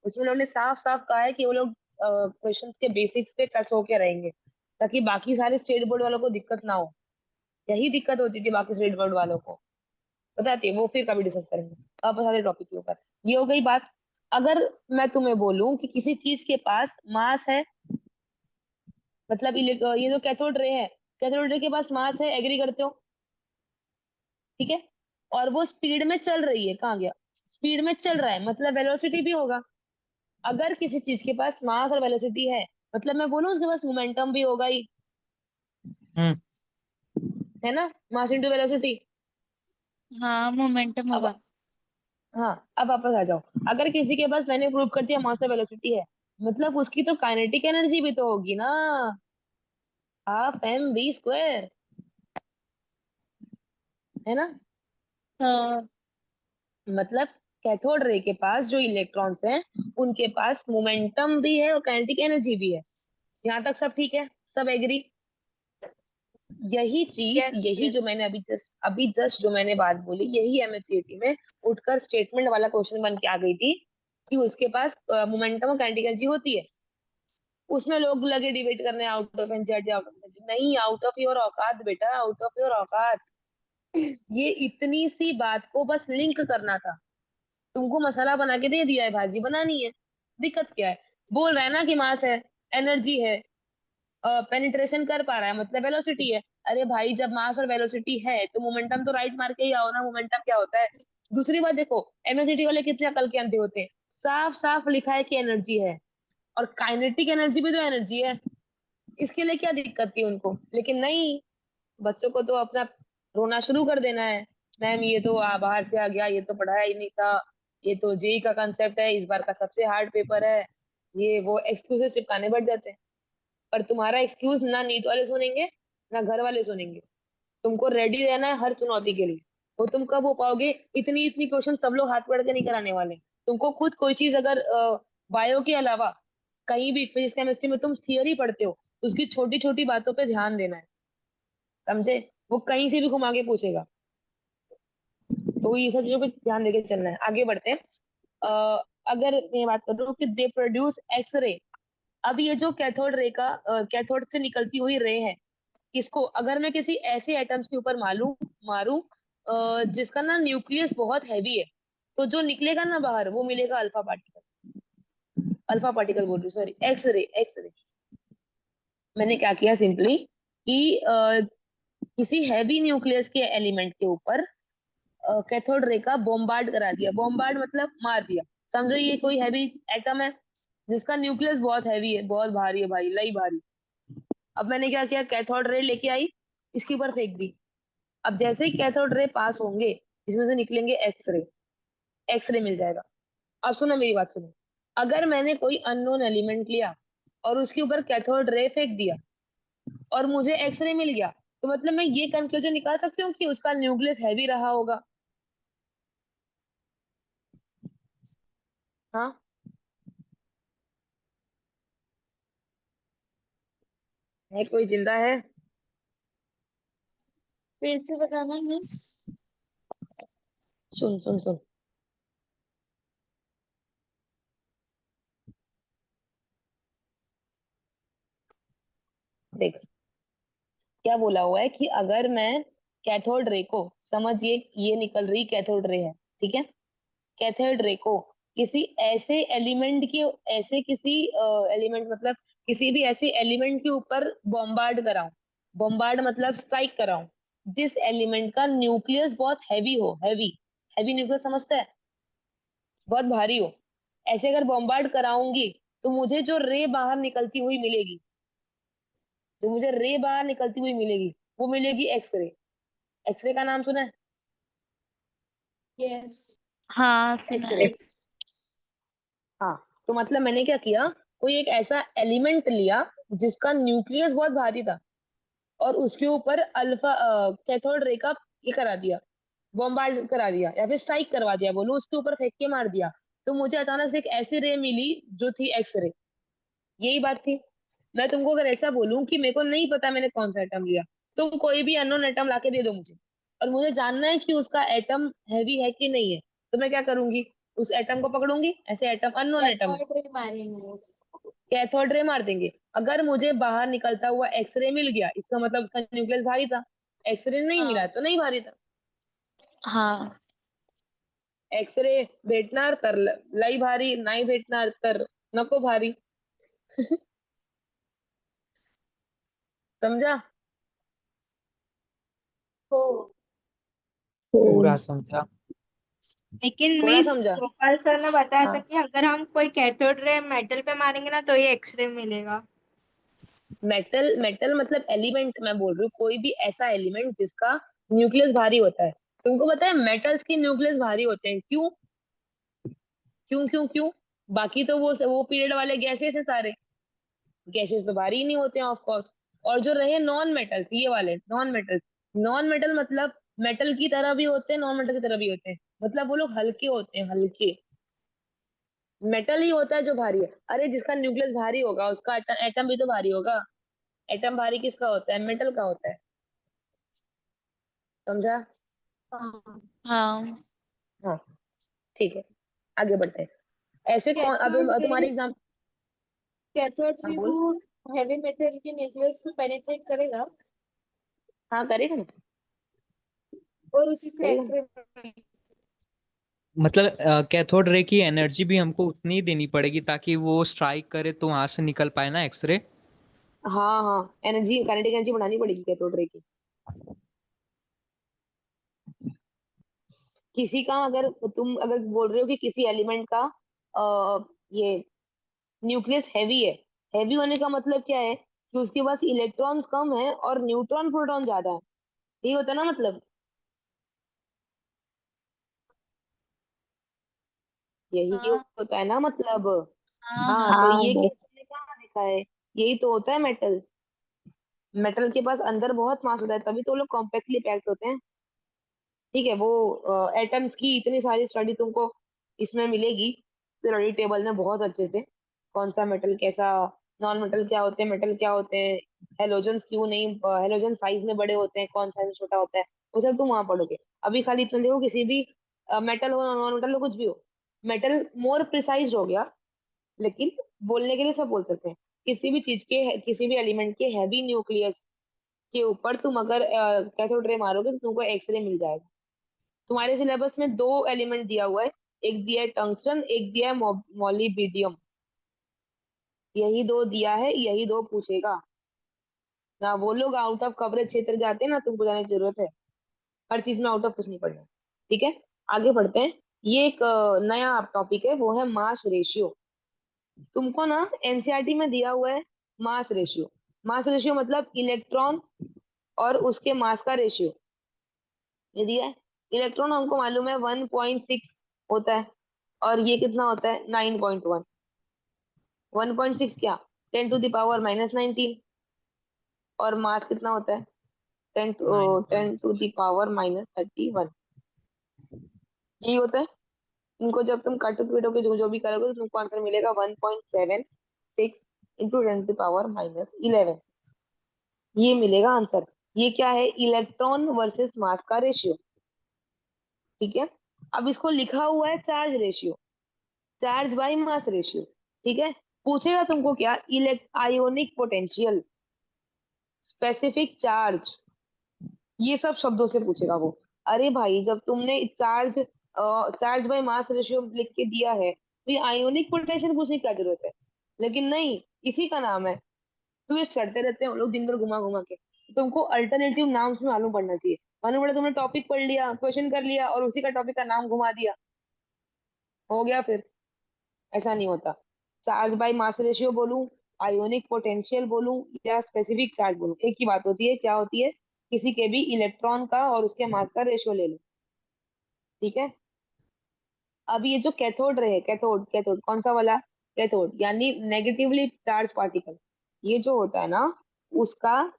उसमें उन्होंने साफ साफ कहा है कि वो लोग क्वेश्चंस के बेसिक्स पे टच होके रहेंगे, ताकि बाकी सारे स्टेट बोर्ड वालों को दिक्कत ना हो। यही दिक्कत होती थी बाकी स्टेट बोर्ड वालों को, बताती है वो, फिर कभी डिस्कस करेंगे। अब सारे टॉपिक के ऊपर, ये हो गई बात। अगर मैं तुम्हें बोलूं कि किसी चीज के पास मास है, मतलब ये जो कैथोड रे है, कैथोड रे के पास मास है, एग्री करते हो? ठीक है, और वो स्पीड में चल रही है, कहाँ गया, स्पीड में चल रहा है, मतलब वेलोसिटी भी होगा। अगर किसी चीज के पास मास और वेलोसिटी है, मतलब मैं बोलूँ उसके पास मोमेंटम भी होगा ही,
हम्म।
है ना, मास इंटू वेलोसिटी।
हाँ, मोमेंटम
अब,
होगा।
हाँ, अब वापस आ जाओ। अगर किसी के पास, मैंने प्रूव कर दिया, मास और वेलोसिटी है, मतलब उसकी तो काइनेटिक एनर्जी भी तो होगी ना, हाफ एम वी स्क्वायर, है ना।
हाँ।
मतलब कैथोड रे के पास जो इलेक्ट्रॉन्स हैं, उनके पास मोमेंटम भी है और काइनेटिक एनर्जी भी है। यहाँ तक सब ठीक है, सब एग्री? यही चीज,
यस
यही
यस।
जो मैंने अभी जस्ट जो मैंने बात बोली, यही एमएचसीईटी में उठकर स्टेटमेंट वाला क्वेश्चन बन के आ गई थी कि उसके पास मोमेंटम और काइनेटिक एनर्जी होती है। उसमें लोग लगे डिबेट करने, out of NCERT, out of NCERT, नहीं, आउट ऑफ योर औकात बेटा, आउट ऑफ योर औकात। ये इतनी सी बात को बस लिंक करना था, तुमको मसाला बना के दे दिया है, भाजी बनानी है। दिक्कत क्या है? बोल रहा है ना कि मास है, एनर्जी है, पेनिट्रेशन कर पा रहा है, मतलब वेलोसिटी है। अरे भाई, जब मास और वेलोसिटी है तो मोमेंटम तो राइट मार के ही आओ ना, मोमेंटम क्या होता है। दूसरी बात देखो, एमएचसीटी वाले कितने अकल के अंधे होते हैं, साफ साफ लिखा है कि एनर्जी है, और काइनेटिक एनर्जी भी तो एनर्जी है, इसके लिए क्या दिक्कत थी उनको? लेकिन नहीं, बच्चों को तो अपना रोना शुरू कर देना है। मैम ये तो बाहर से आ गया, ये तो पढ़ाया ही नहीं था, ये तो जेई का कंसेप्ट है, इस बार का सबसे हार्ड पेपर है, ये वो एक्सक्यूजेस चिपकाने बैठ जाते हैं। पर तुम्हारा एक्सक्यूज ना नीट वाले सुनेंगे ना घर वाले सुनेंगे। तुमको रेडी रहना है हर चुनौती के लिए। वो तुम कब हो पाओगे? इतनी इतनी क्वेश्चन सब लोग हाथ पकड़ के नहीं कराने वाले। तुमको खुद कोई चीज अगर बायो के अलावा कहीं भी फिजिक्स केमिस्ट्री में तुम थियरी पढ़ते हो, उसकी छोटी छोटी बातों पे ध्यान देना है, समझे? वो कहीं से भी घुमा के पूछेगा, तो ये सब चीजों पे ध्यान देके चलना है। आगे बढ़ते हैं। अगर मैं बात करूँ कि दे प्रोड्यूस एक्स रे, अब ये जो कैथोड रे का कैथोड से निकलती हुई रे है, इसको अगर मैं किसी ऐसे एटम्स के ऊपर मारू मारू जिसका ना न्यूक्लियस बहुत हैवी है, तो जो निकलेगा ना बाहर वो मिलेगा अल्फा पार्टिकल। अल्फा पार्टिकल बोल रही हूँ, sorry, X ray, X ray. मैंने क्या किया सिंपली कि किसी हैवी न्यूक्लियस के एलिमेंट के ऊपर कैथोड रे का बॉम्बार्ड करा दिया। बॉम्बार्ड मतलब मार दिया। समझो ये कोई हैवी एटम है जिसका न्यूक्लियस बहुत हैवी है, बहुत भारी है भाई, लई भारी। अब मैंने क्या किया, कैथोड रे लेके आई, इसके ऊपर फेंक दी। अब जैसे ही कैथोड रे पास होंगे, इसमें से निकलेंगे एक्सरे, एक्सरे मिल जाएगा। अब सुनो मेरी बात सुनो, अगर मैंने कोई अननोन एलिमेंट लिया और उसके ऊपर कैथोड रे फेंक दिया और मुझे एक्सरे मिल गया, तो मतलब मैं ये कंक्लूजन निकाल सकती हूँ कि उसका न्यूक्लियस हैवी रहा होगा। हाँ, है कोई जिंदा है?
फिर से बताना मिस।
सुन सुन सुन, देख क्या बोला हुआ है कि अगर मैं कैथोड रे को, समझ ये निकल रही कैथोड रे है, ठीक है? कैथोड रे को किसी ऐसे एलिमेंट के, ऐसे किसी एलिमेंट मतलब किसी भी ऐसे एलिमेंट के ऊपर बॉम्बार्ड कराऊं। बॉम्बार्ड मतलब स्ट्राइक कराऊं जिस एलिमेंट का न्यूक्लियस बहुत हैवी हो, हैवी, हैवी न्यूक्लियस समझता है, बहुत भारी हो। ऐसे अगर बॉम्बार्ड कराऊंगी तो मुझे जो रे बाहर निकलती हुई मिलेगी, जो मुझे रे बाहर निकलती हुई मिलेगी, वो मिलेगी एक्सरे। एक्सरे का नाम सुना है?
यस।
हाँ सुना
एक्सरे,
है।
हाँ। तो मतलब मैंने क्या किया, कोई एक ऐसा एलिमेंट लिया जिसका न्यूक्लियस बहुत भारी था और उसके ऊपर अल्फा कैथोड रे का ये करा दिया, बॉम्बार्ड करा दिया या फिर स्ट्राइक करवा दिया, बोलो उसके ऊपर फेंक के मार दिया। तो मुझे अचानक से एक ऐसी रे मिली जो थी एक्सरे। यही बात थी। मैं तुमको अगर ऐसा बोलूं कि मेरे को नहीं पता मैंने कौन सा एटम लिया, तुम कोई भी अननोन एटम लाके दे दो मुझे, और मुझे जानना है कि उसका एटम हैवी है कि नहीं है, तो मैं क्या करूंगी? उस एटम को पकड़ूंगी, ऐसे एटम अननोन एटम है,
कैथोड रे मारेंगे।
कैथोड रे मार देंगे। अगर मुझे बाहर निकलता हुआ एक्सरे मिल गया, इसका मतलब उसका न्यूक्लियस भारी था। एक्सरे नहीं मिला
हाँ।
तो नहीं भारी था।
हाँ
एक्सरे भेटणार तर लई भारी, नाही भेटणार तर नको भारी। समझा?
हो।
पूरा समझा।
लेकिन
थोड़ा
मिस
समझा?
गोपाल सर ने बताया था
हाँ,
कि अगर हम कोई कैथोड रे मेटल पे मारेंगे ना तो ये एक्सरे मिलेगा।
मेटल, मेटल मतलब एलिमेंट मैं बोल रही हूँ, कोई भी ऐसा एलिमेंट जिसका न्यूक्लियस भारी होता है। तुमको पता है मेटल्स के न्यूक्लियस भारी होते हैं, क्यों? क्यों क्यों क्यों? बाकी तो वो पीरियड वाले गैसेस है सारे, गैसेस तो भारी ही नहीं होते हैं ऑफ कोर्स। और जो रहे नॉन मेटल्स, ये वाले नॉन मेटल्स, नॉन मेटल मतलब मेटल की तरह भी होते हैं, नॉन मेटल की तरह भी होते हैं, मतलब वो लोग हल्के होते हैं, हल्के। मेटल ही होता है जो भारी है। अरे जिसका न्यूक्लियस भारी होगा उसका एटम भी तो भारी होगा। एटम भारी किसका होता है? मेटल का होता है। समझा?
हाँ।
हाँ।
हाँ, ठीक है, आगे बढ़ते हैं। ऐसे कौन, अब
कैथोड
तुम्हारे
रे,
एग्जाम।
कैथोड
हाँ
से
बोल।
वो हैवी मेटल के न्यूक्लियस को पेनिट्रेट करेगा
हाँ करेगा ना,
और उसी से
करेगा ना।
एक्सरे।
मतलब कैथोड रे की एनर्जी भी हमको उतनी ही देनी पड़ेगी ताकि वो स्ट्राइक करे तो वहां से निकल पाए ना एक्सरे।
हाँ हाँ, एनर्जी, काइनेटिक एनर्जी बढ़ानी पड़ेगी कैथोड रे की। किसी का अगर तुम अगर बोल रहे हो कि किसी एलिमेंट का ये न्यूक्लियस हैवी है। हैवी होने का मतलब क्या है कि उसके पास इलेक्ट्रॉन्स कम है और न्यूट्रॉन प्रोटॉन ज्यादा है। यही होता है ना मतलब, यही
हाँ
होता है ना मतलब।
हाँ
हाँ, तो
हाँ
ये केस ने कहाँ देखा है, यही तो होता है मेटल। मेटल के पास अंदर बहुत मास होता है, तभी तो वो लोग कॉम्पैक्टली पैक्ड होते हैं। ठीक है, वो एटम्स की इतनी सारी स्टडी तुमको इसमें मिलेगी पीरियोडिक टेबल में बहुत अच्छे से। कौन सा मेटल कैसा, नॉन मेटल क्या होते हैं, मेटल क्या होते हैं, हेलोजन्स क्यों नहीं, हेलोजन साइज में बड़े होते हैं, कौन सा में छोटा होता है, वो सब तुम वहां पढ़ोगे। अभी खाली इतना देखो, किसी भी मेटल हो नॉन मेटल हो कुछ भी हो, मेटल मोर प्रिसाइज हो गया, लेकिन बोलने के लिए सब बोल सकते हैं। किसी भी चीज के, किसी भी एलिमेंट के हैवी न्यूक्लियस के ऊपर तुम अगर कैथोड रे मारोगे तो तुमको एक्सरे मिल जाएगा। तुम्हारे सिलेबस में दो एलिमेंट दिया हुआ है, एक दिया है टंगस्टन, एक दिया है मोलिबिडियम। यही दो दिया है, यही दो पूछेगा ना। वो लोग आउट ऑफ कवरेज क्षेत्र जाते हैं ना, तुमको जाने की जरूरत है। हर चीज में आउट ऑफ कुछ नहीं पढ़ना। ठीक है, आगे बढ़ते हैं। ये एक नया टॉपिक है, वो है मास रेशियो। तुमको ना एनसीईआरटी में दिया हुआ है मास रेशियो। मास रेशियो मतलब इलेक्ट्रॉन और उसके मास का रेशियो, ये दिया है। इलेक्ट्रॉन हमको मालूम है 1.6 होता है, और ये कितना होता है 9.1। 1.6 क्या, 10⁻⁻19। और मास कितना होता है 10 10⁻⁻31। यही होता है। इनको जब तुम काटो पीटोगे, जो जो भी करोगे, तो तुमको आंसर मिलेगा 1.76 इंटू 10⁻11। ये मिलेगा आंसर। ये क्या है, इलेक्ट्रॉन वर्सेस मास का रेशियो। ठीक है, अब इसको लिखा हुआ है charge ratio, charge by mass ratio. ठीक है, पूछेगा तुमको क्या, elect ionic potential, specific charge, ये सब शब्दों से पूछेगा वो। अरे भाई, जब तुमने charge charge by mass ratio लिख के दिया है, तो ये आयोनिक पोटेंशियल पूछने की क्या जरूरत है। लेकिन नहीं, इसी का नाम है। ट्विस्ट करते रहते हैं हम लोग दिन भर घुमा घुमा के। तुमको अल्टरनेटिव नाम से मालूम पड़ना चाहिए। मालूम पड़ा तुमने टॉपिक पढ़ लिया, क्वेश्चन कर लिया, और उसी का टॉपिक का नाम घुमा दिया, हो गया फिर। ऐसा नहीं होता। चार्ज बाय मास रेशियो बोलूं, आयोनिक पोटेंशियल बोलूं, या स्पेसिफिक चार्ज बोलूं, एक ही बात होती है। क्या होती है, किसी के भी इलेक्ट्रॉन का और उसके मास का रेशियो ले लो। ठीक है, अब ये जो कैथोड रहे, कैथोड कैथोड कौन सा वाला, कैथोड यानी नेगेटिवली चार्ज पार्टिकल, ये जो होता है ना, उसका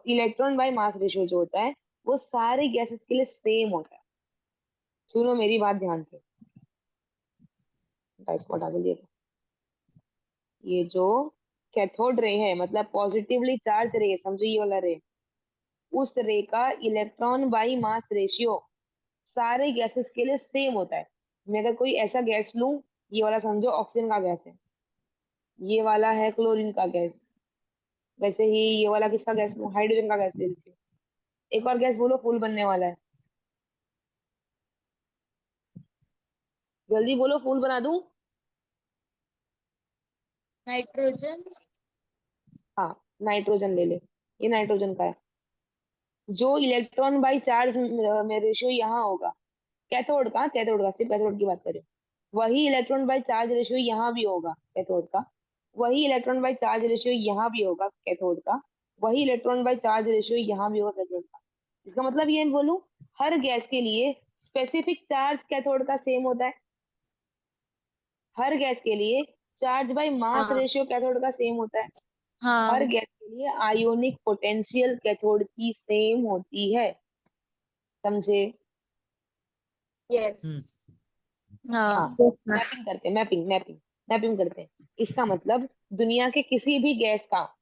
इलेक्ट्रॉन बाय मास रेशियो जो होता है, वो सारे गैसेस के लिए सेम होता है। सुनो मेरी बात ध्यान से, इसको हटा के देखो। ये जो कैथोड रे है, मतलब पॉजिटिवली चार्ज रे, समझो ये वाला रे, उस रे का इलेक्ट्रॉन बाई मास रेशियो सारे गैसेस के लिए सेम होता है। मैं अगर कोई ऐसा गैस लूं, ये वाला समझो ऑक्सीजन का गैस है, ये वाला है क्लोरीन का गैस, वैसे ही ये वाला किसका गैस लूं, हाइड्रोजन का गैस ले लेती हूँ। एक और गैस बोलो, फूल बनने वाला है, जल्दी बोलो, फूल बना दूं।
नाइट्रोजन।
हाँ, नाइट्रोजन ले ले, ये नाइट्रोजन का है। जो इलेक्ट्रॉन बाई चार्ज में रेशियो यहाँ होगा, कैथोड का सिर्फ कैथोड की बात करें, वही इलेक्ट्रॉन बाई चार्ज रेशियो यहाँ भी होगा कैथोड का। वही इलेक्ट्रॉन बाई चार्ज रेशियो यहाँ भी होगा कैथोड का। वही इलेक्ट्रॉन बाई चार्ज रेशियो यहाँ भी होगा कैथोड का। इसका मतलब ये मैं बोलूं, हर गैस के लिए स्पेसिफिक चार्ज कैथोड का सेम होता है। हर गैस के लिए चार्ज बाई मास
हाँ
रेशियो कैथोड का सेम होता है। हर
हाँ
गैस के लिए आयोनिक पोटेंशियल कैथोड की सेम होती है। समझे।
यस।
हाँ,
हाँ
मैपिंग करते हैं, मैपिंग मैपिंग मैपिंग करते हैं। इसका मतलब दुनिया के किसी भी गैस का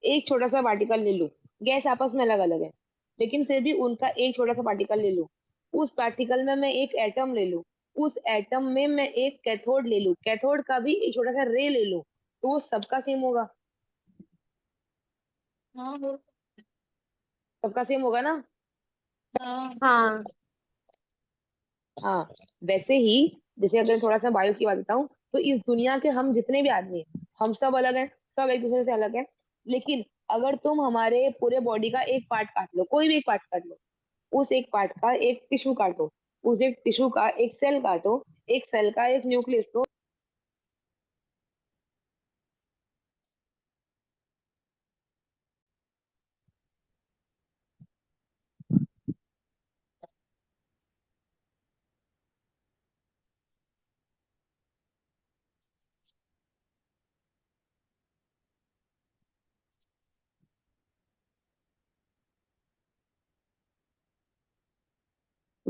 एक छोटा सा पार्टिकल ले लो, गैस आपस में अलग अलग है, लेकिन फिर भी उनका एक छोटा सा पार्टिकल ले लो, उस पार्टिकल में मैं एक एटम ले लूं, उस एटम में मैं एक कैथोड ले लूं, कैथोड का भी एक छोटा सा रे ले लूं, तो वो सबका सेम होगा।
हाँ
सबका सेम होगा ना।
हाँ
हाँ
हाँ, वैसे ही जैसे अगर थोड़ा सा बायो की बात बताऊं, तो इस दुनिया के हम जितने भी आदमी हैं, हम सब अलग हैं, सब एक दूसरे से अलग हैं। लेकिन अगर तुम हमारे पूरे बॉडी का एक पार्ट काट लो, कोई भी एक पार्ट काट लो, उस एक पार्ट का एक टिश्यू काटो, उस एक टिश्यू का एक सेल काटो, एक सेल का एक न्यूक्लियस लो,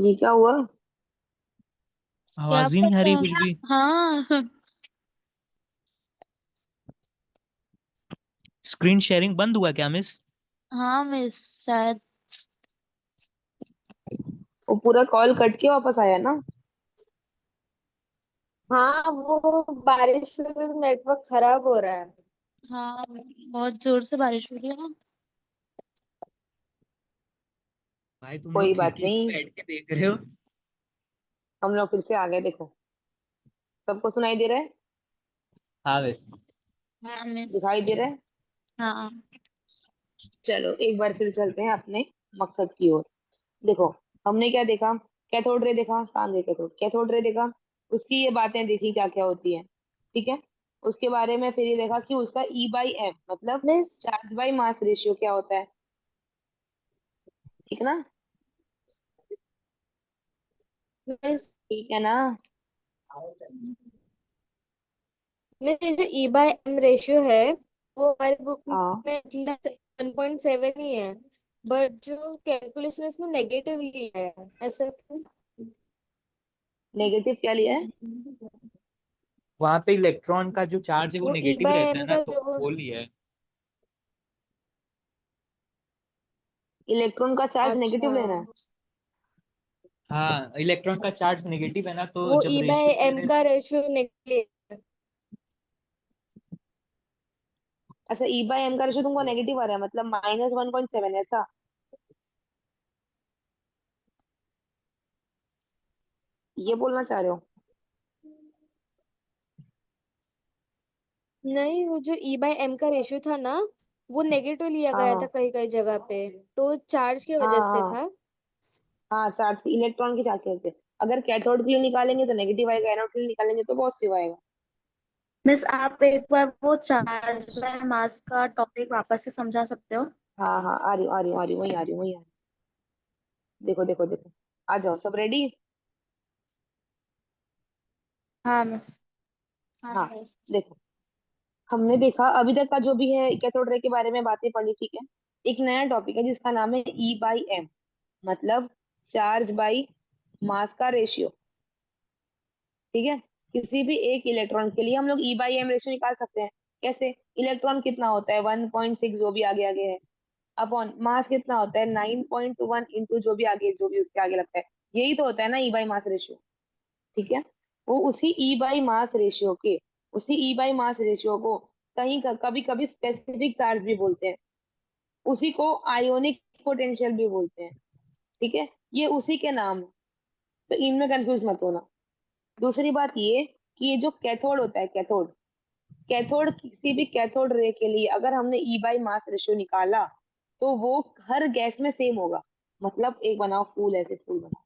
ये क्या हुआ?
क्या
आवाज ही नहीं आ रही
पता।
कुछ भी।
हाँ
स्क्रीन शेयरिंग बंद हुआ क्या मिस?
हाँ मिस, शायद।
वो पूरा कॉल कट के वापस आया ना?
हाँ, वो बारिश से तो नेटवर्क खराब हो रहा है।
हाँ, बहुत जोर से बारिश हो रही है ना।
भाई तुम
कोई
लोग
बात
खिड़की पे
नहीं,
बैठ के देख रहे हो?
हम लोग फिर से आ गए। देखो, सबको सुनाई दे रहा है?
हाँ मिस।
हाँ मिस।
दिखाई दे रहा है?
हाँ।
चलो एक बार फिर चलते हैं अपने मकसद की ओर। देखो, हमने क्या देखा? कैथोड रे देखा, कहाँ गए कैथोड? कैथोड रे देखा, उसकी ये बातें देखी क्या क्या होती है, ठीक है। उसके बारे में फिर ये देखा कि उसका E/M मतलब
miss
charge by mass ratio क्या होता है, ठीक ना?
मिस
ठीक है ना?
मिस ये जो E/M रेशियो है, वो हमारे बुक
हाँ,
में 1.7 ही है, बट जो कैलकुलेशन इसमें नेगेटिव लिया है, ऐसा क्यों?
नेगेटिव क्या लिया है?
वहां पे इलेक्ट्रॉन का जो चार्ज है वो
वो
नेगेटिव रहता है
E/M
ना,
का
तो
जो
वो लिया है।
इलेक्ट्रॉन का चार्ज
अच्छा,
नेगेटिव लेना है?
हाँ, इलेक्ट्रॉन का चार्ज नेगेटिव है ना, तो
वो
जब रेशियो दे
E/M
रहे।
का रेशियो निकले।
अच्छा, E/M का रेशियो तुमको नेगेटिव आ रहा है, मतलब -1.7 ऐसा? ये बोलना चाह रहे हो?
नहीं, वो जो E/M का रेशियो था ना, वो नेगेटिव लिया
हाँ
गया था
हाँ
कई कई जगह पे, तो चार्ज की
हाँ
वजह से
हाँ
था।
हाँ, चार्ज की, इलेक्ट्रॉन की चार्ज करते हैं। अगर कैथोड के लिए निकालेंगे तो नेगेटिव आएगा, एनोड के लिए निकालेंगे तो पॉजिटिव आएगा।
मिस आप एक बार वो चार्ज बाय मास का टॉपिक वापस से समझा सकते हो?
हाँ हाँ, आ रही हूँ आ रही हूँ आ रही हूँ, वही आ रही हूँ वही आ रही हूँ। देखो देखो देखो, आ जाओ सब रेडी।
हाँ मिस।
हाँ
हाँ,
मिस।
देखो, हमने देखा अभी तक का जो भी है कैथोड रे के बारे में बातें पढ़ी, ठीक है। एक नया टॉपिक है जिसका नाम है E/M, मतलब चार्ज बाई मास का रेशियो, ठीक है। किसी भी एक इलेक्ट्रॉन के लिए हम लोग E/M रेशियो निकाल सकते हैं। कैसे? इलेक्ट्रॉन कितना होता है, 1.6, जो भी आगे आगे है, अपॉन मास कितना होता है, 9.1 इंटू जो भी आगे, जो भी उसके आगे लगता है, यही तो होता है ना E/मास रेशियो, ठीक है। वो उसी E/मास रेशियो को कहीं कभी कभी स्पेसिफिक चार्ज भी बोलते हैं, उसी को आयोनिक पोटेंशियल भी बोलते हैं, ठीक है। ये उसी के नाम है, तो इनमें कंफ्यूज मत होना। दूसरी बात ये कि ये जो कैथोड होता है, कैथोड कैथोड किसी भी कैथोड रे के लिए अगर हमने E/मास रेशियो निकाला तो वो हर गैस में सेम होगा। मतलब एक बनाओ फूल, ऐसे फूल बनाओ।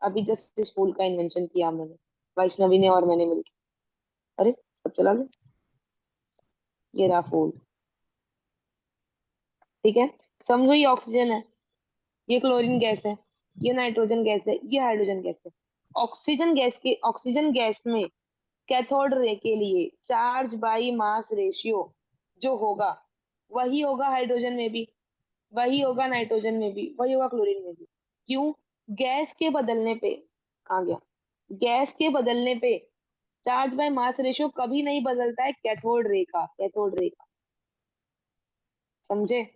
अभी जस्ट इस फूल का इन्वेंशन किया मैंने, वैष्णवी ने और मैंने मिलकर। अरे, सब चला गया। ये रहा फूल, ठीक है। समझो ये ऑक्सीजन है, ये क्लोरीन गैस है, ये नाइट्रोजन गैस है, ये हाइड्रोजन गैस है। ऑक्सीजन गैस में कैथोड रे के लिए चार्ज बाई मास रेशियो जो होगा, वही होगा हाइड्रोजन में भी, वही होगा नाइट्रोजन में भी, वही होगा क्लोरीन में भी। क्यों? गैस के बदलने पे, कहाँ गया, गैस के बदलने पे चार्ज बाय मास रेशियो कभी नहीं बदलता है कैथोड रे का। समझे?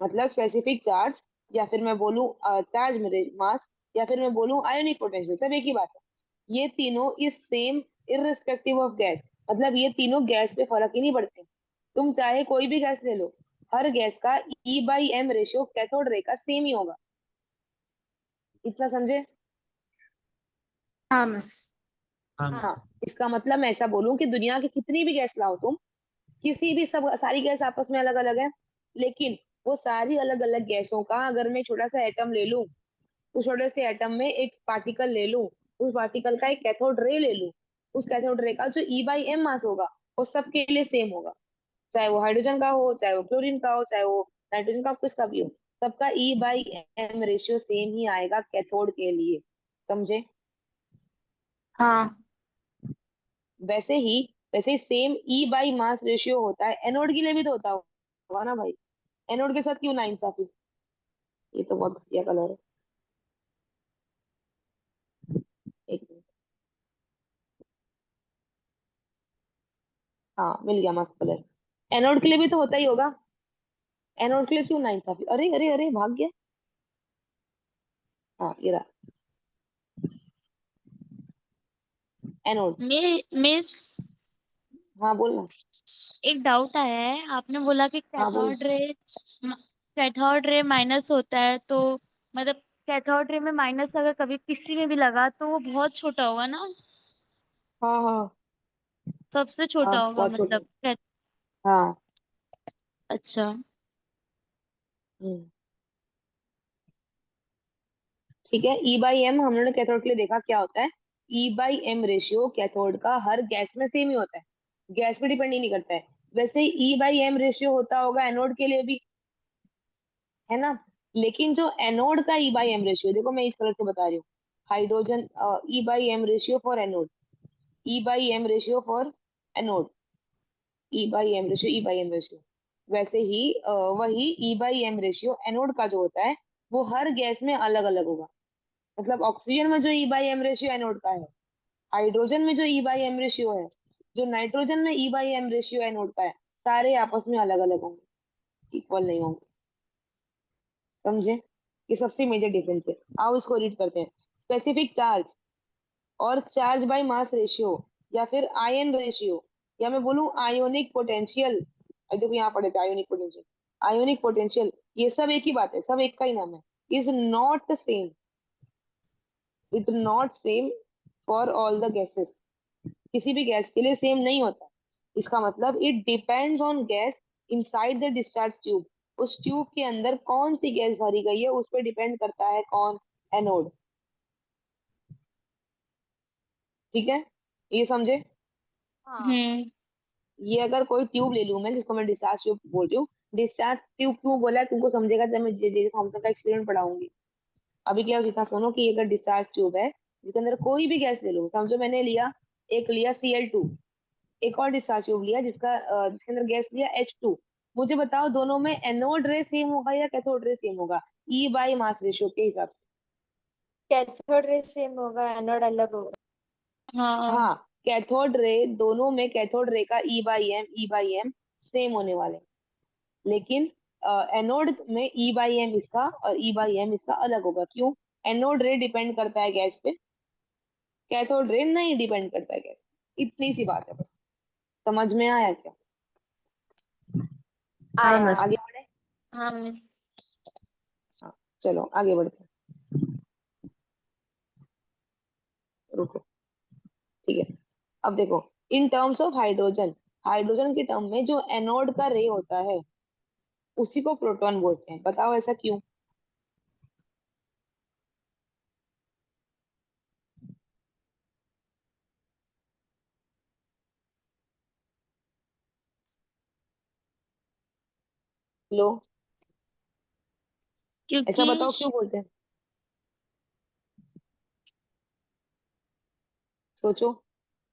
मतलब स्पेसिफिक चार्ज, या फिर मैं बोलूं चार्ज मास, या फिर मैं बोलूं आयोनिक पोटेंशियल, सब एक ही बात है। ये तीनों is same irrespective of gas, मतलब ये तीनों गैस पे फर्क ही नहीं पड़ते। तुम चाहे कोई भी गैस ले लो, हर गैस का E/M रेशियो कैथोड रे का सेम ही होगा। इतना समझे?
हाँ मिस।
हाँ मिस।
हाँ, इसका मतलब मैं ऐसा बोलूं कि दुनिया की कितनी भी गैस लाओ तुम, किसी भी, सब सारी गैस आपस में अलग अलग है, लेकिन वो सारी अलग अलग गैसों का अगर मैं छोटा सा एटम ले लूं, उस छोटे से एटम में एक पार्टिकल ले लूं, उस पार्टिकल का एक कैथोड रे ले लूं, उस कैथोड रे का जो E/M मास होगा वो सबके लिए सेम होगा। चाहे वो हाइड्रोजन का हो, चाहे वो क्लोरीन का हो, चाहे वो नाइट्रोजन का, किसका भी हो, सबका E/M रेशियो सेम ही आएगा कैथोड के लिए। समझे?
हाँ।
वैसे ही वैसे सेम E/मास रेशियो होता है एनोड के लिए भी, तो होता होगा ना भाई। एनोड के साथ क्यों ना इंसाफी? ये तो बहुत घटिया कलर है। हाँ मिल गया मास्क कलर। एनोड के लिए भी तो होता ही होगा। एनोड के लिए क्यों नाइंसाफी, अरे अरे अरे भाग गया। हाँ ये रहा एनोड।
मिस
हाँ बोलना।
एक डाउट आया है, आपने बोला कि
हाँ बोल।
कैथोड रे माइनस होता है, तो मतलब कैथोड रे में माइनस अगर कभी किसी में भी लगा तो वो बहुत छोटा होगा ना,
हाँ हाँ
सबसे
हाँ
छोटा होगा
बहुत छोटा।
मतलब
हाँ।
अच्छा।
हम्म, ठीक है। ई बाई एम हमने कैथोड के लिए देखा क्या होता है। ई बाई एम रेशियो कैथोड का हर गैस में सेम ही होता है, गैस पे डिपेंड ही नहीं करता है। वैसे ई बाई एम रेशियो होता होगा एनोड के लिए भी, है ना। लेकिन जो एनोड का ई बाई एम रेशियो, देखो मैं इस कलर से बता रही हूँ। Hydrogen E by M ratio for anode, E by M ratio for anode, E by M ratio, E by M ratio. वैसे ही वही E by M ratio anode का जो होता है वो हर गैस में अलग अलग होगा। मतलब ऑक्सीजन में जो ई बाई एम रेशियो एनोड का है, हाइड्रोजन में जो ई बाई एम रेशियो है, जो नाइट्रोजन में ई बाई एम रेशियो एनोड का है, सारे आपस में अलग अलग होंगे, इक्वल नहीं होंगे। समझे। ये सबसे मेजर डिफरेंस है। आओ इसको रीड करते हैं। स्पेसिफिक चार्ज और चार्ज बाय मास रेशियो, या फिर आयन रेशियो, या मैं बोलूं आयोनिक पोटेंशियल। देखो यहाँ पढ़े थे आयोनिक पोटेंशियल। आयोनिक पोटेंशियल ये सब एक ही बात है, सब एक का ही नाम है। Is not same, it not same for all the gases. किसी भी गैस के लिए सेम नहीं होता। इसका मतलब it depends on gas inside the discharge tube. उस ट्यूब के अंदर कौन सी गैस भरी गई है उस पर डिपेंड करता है कौन, एनोड। ठीक है, ये समझे।
हाँ।
हम्म।
ये अगर कोई ट्यूब ले लूं मैं, जिसको मैं डिस्चार्ज ट्यूब बोल रही हूँ। डिस्चार्ज ट्यूब क्यों बोला है तुमको समझेगा जब मैं जे थॉम्सन का एक्सपेरिमेंट पढ़ाऊंगी। अभी क्या जितना सुनो कि ये अगर डिस्चार्ज ट्यूब है जिसके अंदर कोई भी गैस ले लो, समझो मैंने लिया, एक लिया Cl2, एक और डिस्चार्ज ट्यूब लिया जिसके अंदर गैस लिया H2। मुझे बताओ दोनों में एनोड रे सेम होगा या कैथोड रे सेम होगा, ई बाई मास रेशियो के हिसाब से।
कैथोड रे सेम होगा, एनोड अलग होगा।
हाँ।
हाँ कैथोड रे, दोनों में कैथोड रे का ई बाई एम सेम होने वाले हैं। लेकिन एनोड में ई बाई एम इसका और ई बाई एम इसका अलग होगा। क्यों। एनोड रे डिपेंड करता है गैस पे, कैथोड रे नहीं डिपेंड करता है गैस पे। इतनी सी बात है बस। समझ में आया क्या।
हाँ
आया।
मिस।
आगे बढ़े।
हाँ मिस।
हाँ चलो आगे बढ़ते हैं। रुको। ठीक है, अब देखो। In terms of hydrogen, hydrogen के टर्म में जो एनोड का रे होता है उसी को प्रोटॉन बोलते हैं। बताओ ऐसा क्यों। लो, ऐसा
क्योंकि
बताओ क्यों बोलते हैं। सोचो।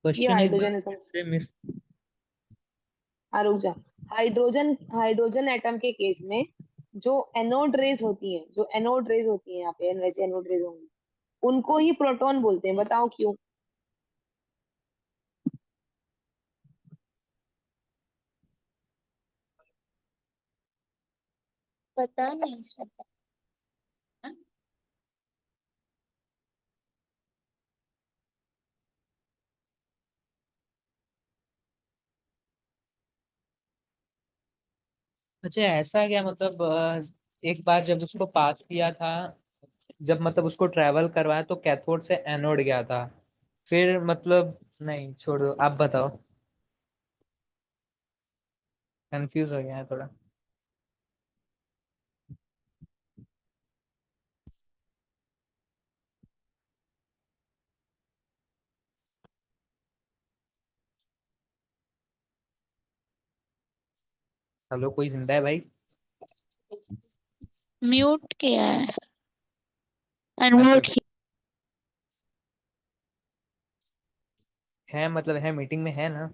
ये
क्वेश्चन एक बार
हाइड्रोजन है
फिर
समझ।
से मिस।
हाँ रुक जा। हाइड्रोजन, हाइड्रोजन एटम के केस में जो एनोड रेज होती हैं, जो एनोड रेज होती हैं यहाँ पे वैसे एनोड रेज होंगी, उनको ही प्रोटॉन बोलते हैं। बताओ क्यों।
पता नहीं शायद।
अच्छा ऐसा क्या मतलब एक बार जब उसको पास किया था, जब मतलब उसको ट्रैवल करवाया तो कैथोड से एनोड गया था, फिर मतलब नहीं छोड़ दो, आप बताओ। कंफ्यूज हो गया है थोड़ा। हेलो कोई जिंदा है भाई।
म्यूट किया है,
अच्छा
अनम्यूट
अच्छा।
किया।
है मतलब है, मीटिंग में है ना।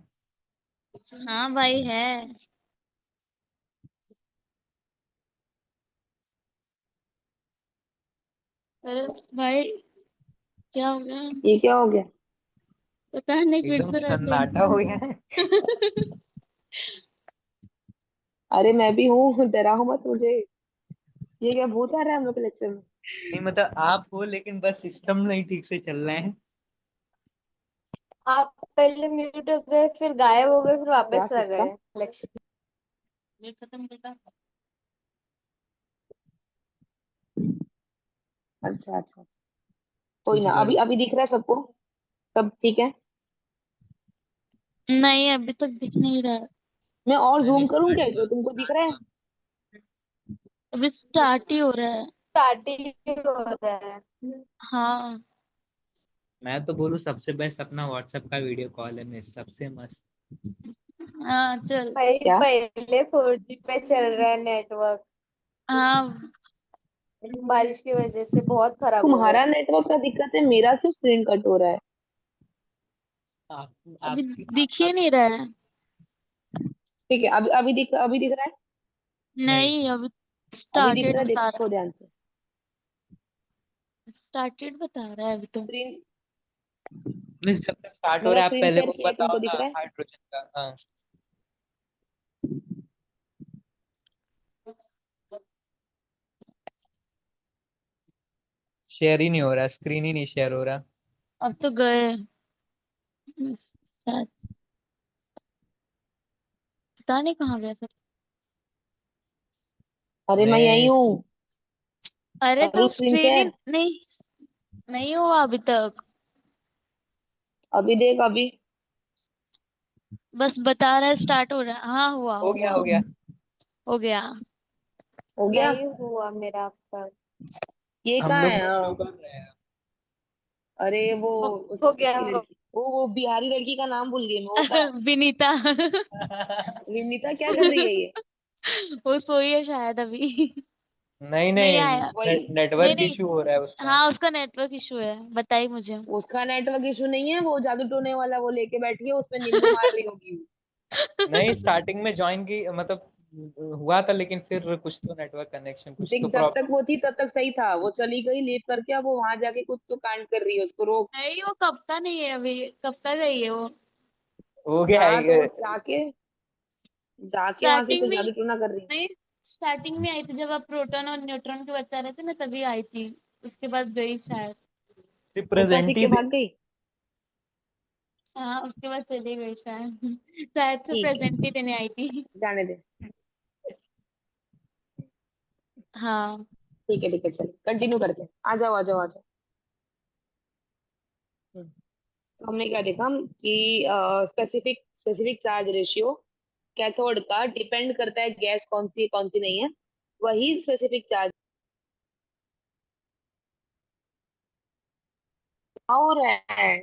हाँ भाई है। अरे भाई क्या हो गया।
ये क्या हो गया।
पता नहीं फिर
एकदम
से ऐसे
सन्नाटा हो गया है।
अरे मैं भी हूँ, डराओ मत मुझे। ये क्या भूत आ रहा है हम लोग के लेक्चर में?
नहीं मतलब आप हो, लेकिन बस सिस्टम नहीं ठीक से चल रहे हैं।
आप पहले म्यूट हो गए, फिर गायब हो गए, फिर
क्या
वापस आ
सिस्टम?
गए लेक्चर।
ये खत्म करता।
अच्छा अच्छा, कोई
कुछ
ना। अभी
गड़बड़।
अभी दिख रहा है सबको? सब ठीक है?
नहीं अभी तक दिख नहीं रहा है।
मैं और
मैंने
जूम करूँ
स्टार्ट
क्या
हुआ
इसको, तुमको दिख रहा है?
अभी स्टार्ट ही हो रहा है।
स्टार्टिंग हो रहा है।
हाँ
मैं तो बोलूँ सबसे बेस्ट अपना व्हाट्सएप का वीडियो कॉल है, मैं सबसे मस्त।
हाँ चल।
भाई
क्या?
पहले 4G पे चल रहा है नेटवर्क,
हाँ
बारिश की वजह से बहुत खराब हो गया।
तुम्हारा नेटवर्क का दिक्कत है, मेरा क्यों स्क्रीन कट हो रहा है?
आप
अभी
आपकी
दिख ही
आप
नहीं रहा है।
ठीक है, अभी दिख रहा है?
नहीं।
नहीं अभी
अभी दिख
स्टार्टेड
रहा है,
बता
देखो
रहा
ध्यान से।
है। स्टार्टेड बता रहा है अभी तो।
स्क्रीन,
मिस जब तक स्टार्ट हो
मेरा
रहा है आप
स्क्रीन
पहले
शेयर
वो
किया है,
बताओ
तुमको दिख
ना,
रहा है?
हाइड्रोजन का। हाँ, शेयर ही नहीं हो रहा, स्क्रीन ही नहीं शेयर हो रहा।
अब तो गए शायद। पता नहीं कहाँ गया सब।
अरे मैं यही
मैं
हूँ।
अरे
करूँ
तो
स्क्रीन
स्क्रीन ही
शेयर?
नहीं, नहीं हुआ अभी तक।
अभी देख, अभी।
बस बता रहा है स्टार्ट हो रहा है। हाँ हुआ
हो गया
हुआ।
हो गया।
हो गया।
हो गया?
नहीं हुआ मेरा अब तक।
ये
हम
कहाँ
लोग
है?
को शो कर रहे हैं।
अरे वो
हो, हो गया
उसकी लड़की, वो बिहारी लड़की का नाम भूल गई मैं, वो कहाँ है?
विनीता।
विनीता क्या कर रही है ये?
वो सोई है शायद अभी।
नहीं
नहीं
नहीं,
आया।
वही।
नहीं
नेटवर्क
नहीं।
इशू हो रहा है उसका।
हाँ उसका नेटवर्क इशू है, बताई मुझे।
उसका नेटवर्क इशू नहीं है, वो जादू टोने वाला वो लेके बैठी है, उसमें नींबू मार रही होगी।
नहीं, स्टार्टिंग में ज्वाइन की मतलब हुआ था, लेकिन फिर कुछ तो नेटवर्क कनेक्शन कुछ
देख,
तो
जब तक
प्रॉब्लम।
वो थी तब तक सही था, वो चली गई लीव करके, अब वो वहां जाके कुछ तो कांड कर रही है, उसको रोक।
नहीं वो कब का नहीं है अभी, कब का गई है वो।
हो गया
हाँ तो वो
है।
जाके जाके वहां से
स्टार्टिंग
कुछ
में।
जादू टोना कर रही है।
नहीं स्टार्टिंग में आई थी जब आप प्रोटॉन और न्यूट्रॉन के बता रहे थे ना, तभी आई थी। उसके बाद गई शायद।
सिर्फ
उल्टा
प्रेजेंट
सीख
ही
के
दे।
भाग गई।
हाँ उसके बाद चली गई शायद। शायद से
ठीक है,
प्रेजेंट ही देने आई थी।
जाने दे।
हाँ
ठीक है, चल कंटिन्यू करते हैं, आ जाओ आ जाओ आ जाओ। तो हमने क्या देखा कि specific specific charge ratio cathode का डिपेंड करता है गैस कौन सी नहीं है। वही स्पेसिफिक चार्ज और है।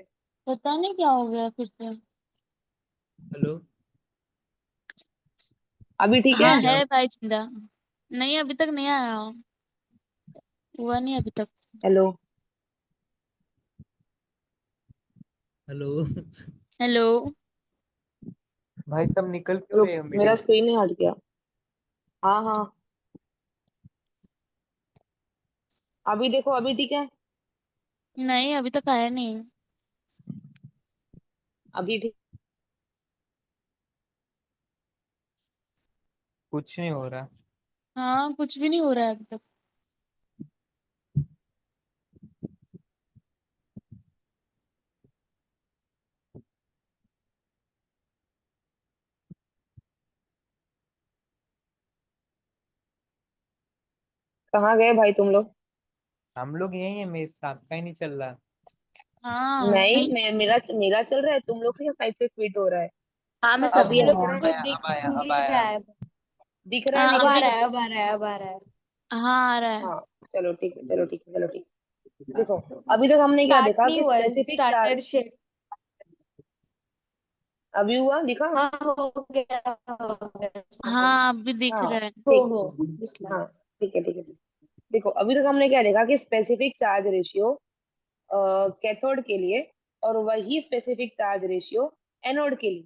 पता नहीं क्या हो गया फिर से।
हेलो।
अभी ठीक है?
हाँ
क्या?
है भाई जिंदा। नहीं अभी तक नहीं आया। हुआ नहीं अभी तक।
हेलो।
हेलो।
हेलो।
भाई सब निकल क्यों
रुक,
रहे हो
मेरा
मेरे?
स्क्रीन ही हट गया। हाँ हाँ, अभी देखो, अभी ठीक है?
नहीं अभी तक आया नहीं।
अभी ठीक?
कुछ नहीं हो रहा।
हाँ कुछ भी नहीं हो रहा है अभी तक।
हाँ।
कहाँ गए भाई तुम लोग?
हम लोग यही है, मेरे साथ का ही नहीं चल रहा।
हाँ
नहीं,
नहीं।
मेरा चल रहा है, तुम लोग से साइड से क्विट हो रहा है।
हाँ मैं
अब
अब
सभी
हम
दिख
लोग
रहा है?
को
आया
दिख
अब आया अब
ही
आया।
रहा है।
दिख रहा है,
हाँ
दिख
अब
रहा
आ
अभी।
है?
रहा है, अब आ रहा है, अब आ रहा है।
हाँ आ रहा है।
हाँ, चलो ठीक है, चलो ठीक है, चलो ठीक है। देखो, अभी तक हमने क्या
स्टार्ट
देखा
नहीं
कि
हुआ है,
स्पेसिफिक चार्ज।
स्टार्टेड शेट।
अभी हुआ दिखा?
हाँ हो गया, हो गया started।
हाँ अभी दिख
हाँ
रहा है।
ठीक।
हो इसलिए।
हाँ ठीक है, ठीक है। देखो, अभी तक हमने क्या देखा कि स्पेसिफिक चार्ज रेशियो कैथोड के लिए और वही स्पेसिफिक चार्ज रेशियो एनोड के लिए।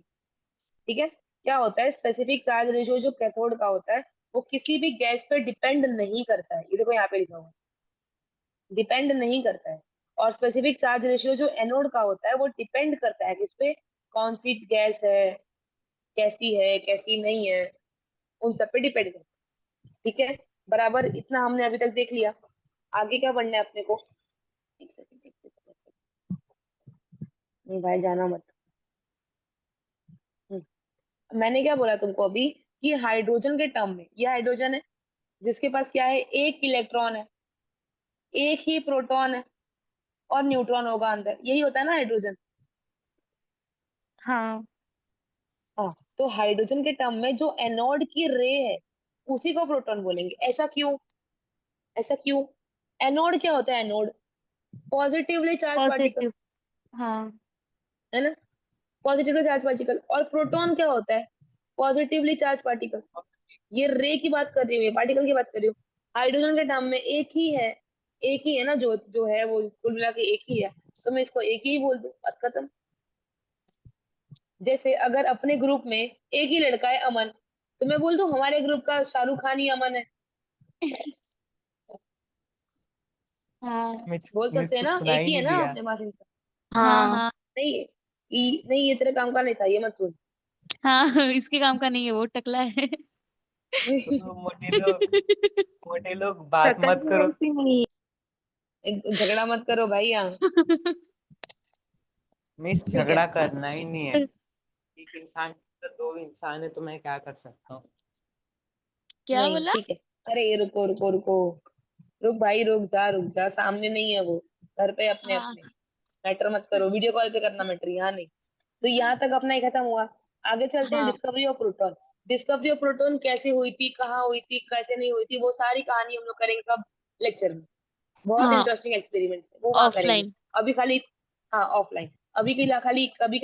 ठीक है? क्या होता है स्पेसिफिक चार्ज रेशियो जो कैथोड का होता है, वो किसी भी गैस पे डिपेंड नहीं करता है। ये देखो यहाँ पे लिखा हुआ है, डिपेंड नहीं करता है। और स्पेसिफिक चार्ज रेशियो जो एनोड का होता है वो डिपेंड करता है किस पे, कौन सी गैस है कैसी नहीं है, उन सब पे डिपेंड करता है। ठीक है, बराबर, इतना हमने अभी तक देख लिया। आगे क्या पढ़ना है अपने को? एक सेकंड, एक सेकंड। नहीं भाई जाना मत। मैंने क्या बोला तुमको अभी कि हाइड्रोजन के टर्म में, ये हाइड्रोजन है जिसके पास क्या है, एक इलेक्ट्रॉन है, एक ही प्रोटॉन है और न्यूट्रॉन होगा अंदर, यही होता है ना हाइड्रोजन।
हाँ
हाँ, तो हाइड्रोजन के टर्म में जो एनोड की रे है उसी को प्रोटॉन बोलेंगे। ऐसा क्यों? ऐसा क्यों? एनोड क्या होता है? Anode positively charge particle,
positive. हाँ
है ना, पॉजिटिवली चार्ज पार्टिकल। और प्रोटॉन क्या होता है? Positively charge particle. ये रे की बात कर रही हूँ, पार्टिकल की बात कर रही हूँ। हाइड्रोजन के टर्म में एक ही है ना, जो जो है वो कुल मिला के एक ही है, तो मैं इसको एक ही बोल दूं, बात खत्म। जैसे अगर अपने ग्रुप में एक ही लड़का है अमन, तो मैं बोल दूं हमारे ग्रुप का शाहरुख खान ही अमन है,
हाँ
बोल सकते हैं
मुझको
ना,
सुना
एक
ही
ही है
नहीं
ना
दिया।
अपने पास इंसान।
हाँ
हाँ
हाँ
नहीं, नहीं ये तेरे काम का नहीं था, ये मत सुन।
हाँ इसके काम का नहीं है, वो टकला है।
तो मोटे लोग बात
शकल
मत
भी
करो।
वैसी नहीं
झगड़ा मत करो भाई यहाँ।
मिस,
ठीक है,
झगड़ा करना ही नहीं है। एक इंसान तो दो इंसान है, तो मैं क्या कर सकता हूँ।
क्या
नहीं
बोला?
ठीक है। अरे रुको रुको रुको, रुक भाई, रुक जा, सामने नहीं है वो, घर पे अपने
हाँ
अपने। मैटर मत करो, वीडियो कॉल पे करना मैटर, यहाँ नहीं। तो यहाँ तक अपना ही खत्म हुआ। आगे चलते हैं,
हाँ
discovery of proton. Discovery of proton कैसे हुई थी, कहाँ हुई थी, कैसे नहीं हुई थी, वो सारी कहानी हम लोग करेंगे कब? लेक्चर में। बहुत
हाँ
इंटरेस्टिंग एक्सपेरिमेंट है वो, वहां करेंगे।
ऑफलाइन।
अभी खाली, हाँ ऑफलाइन। अभी के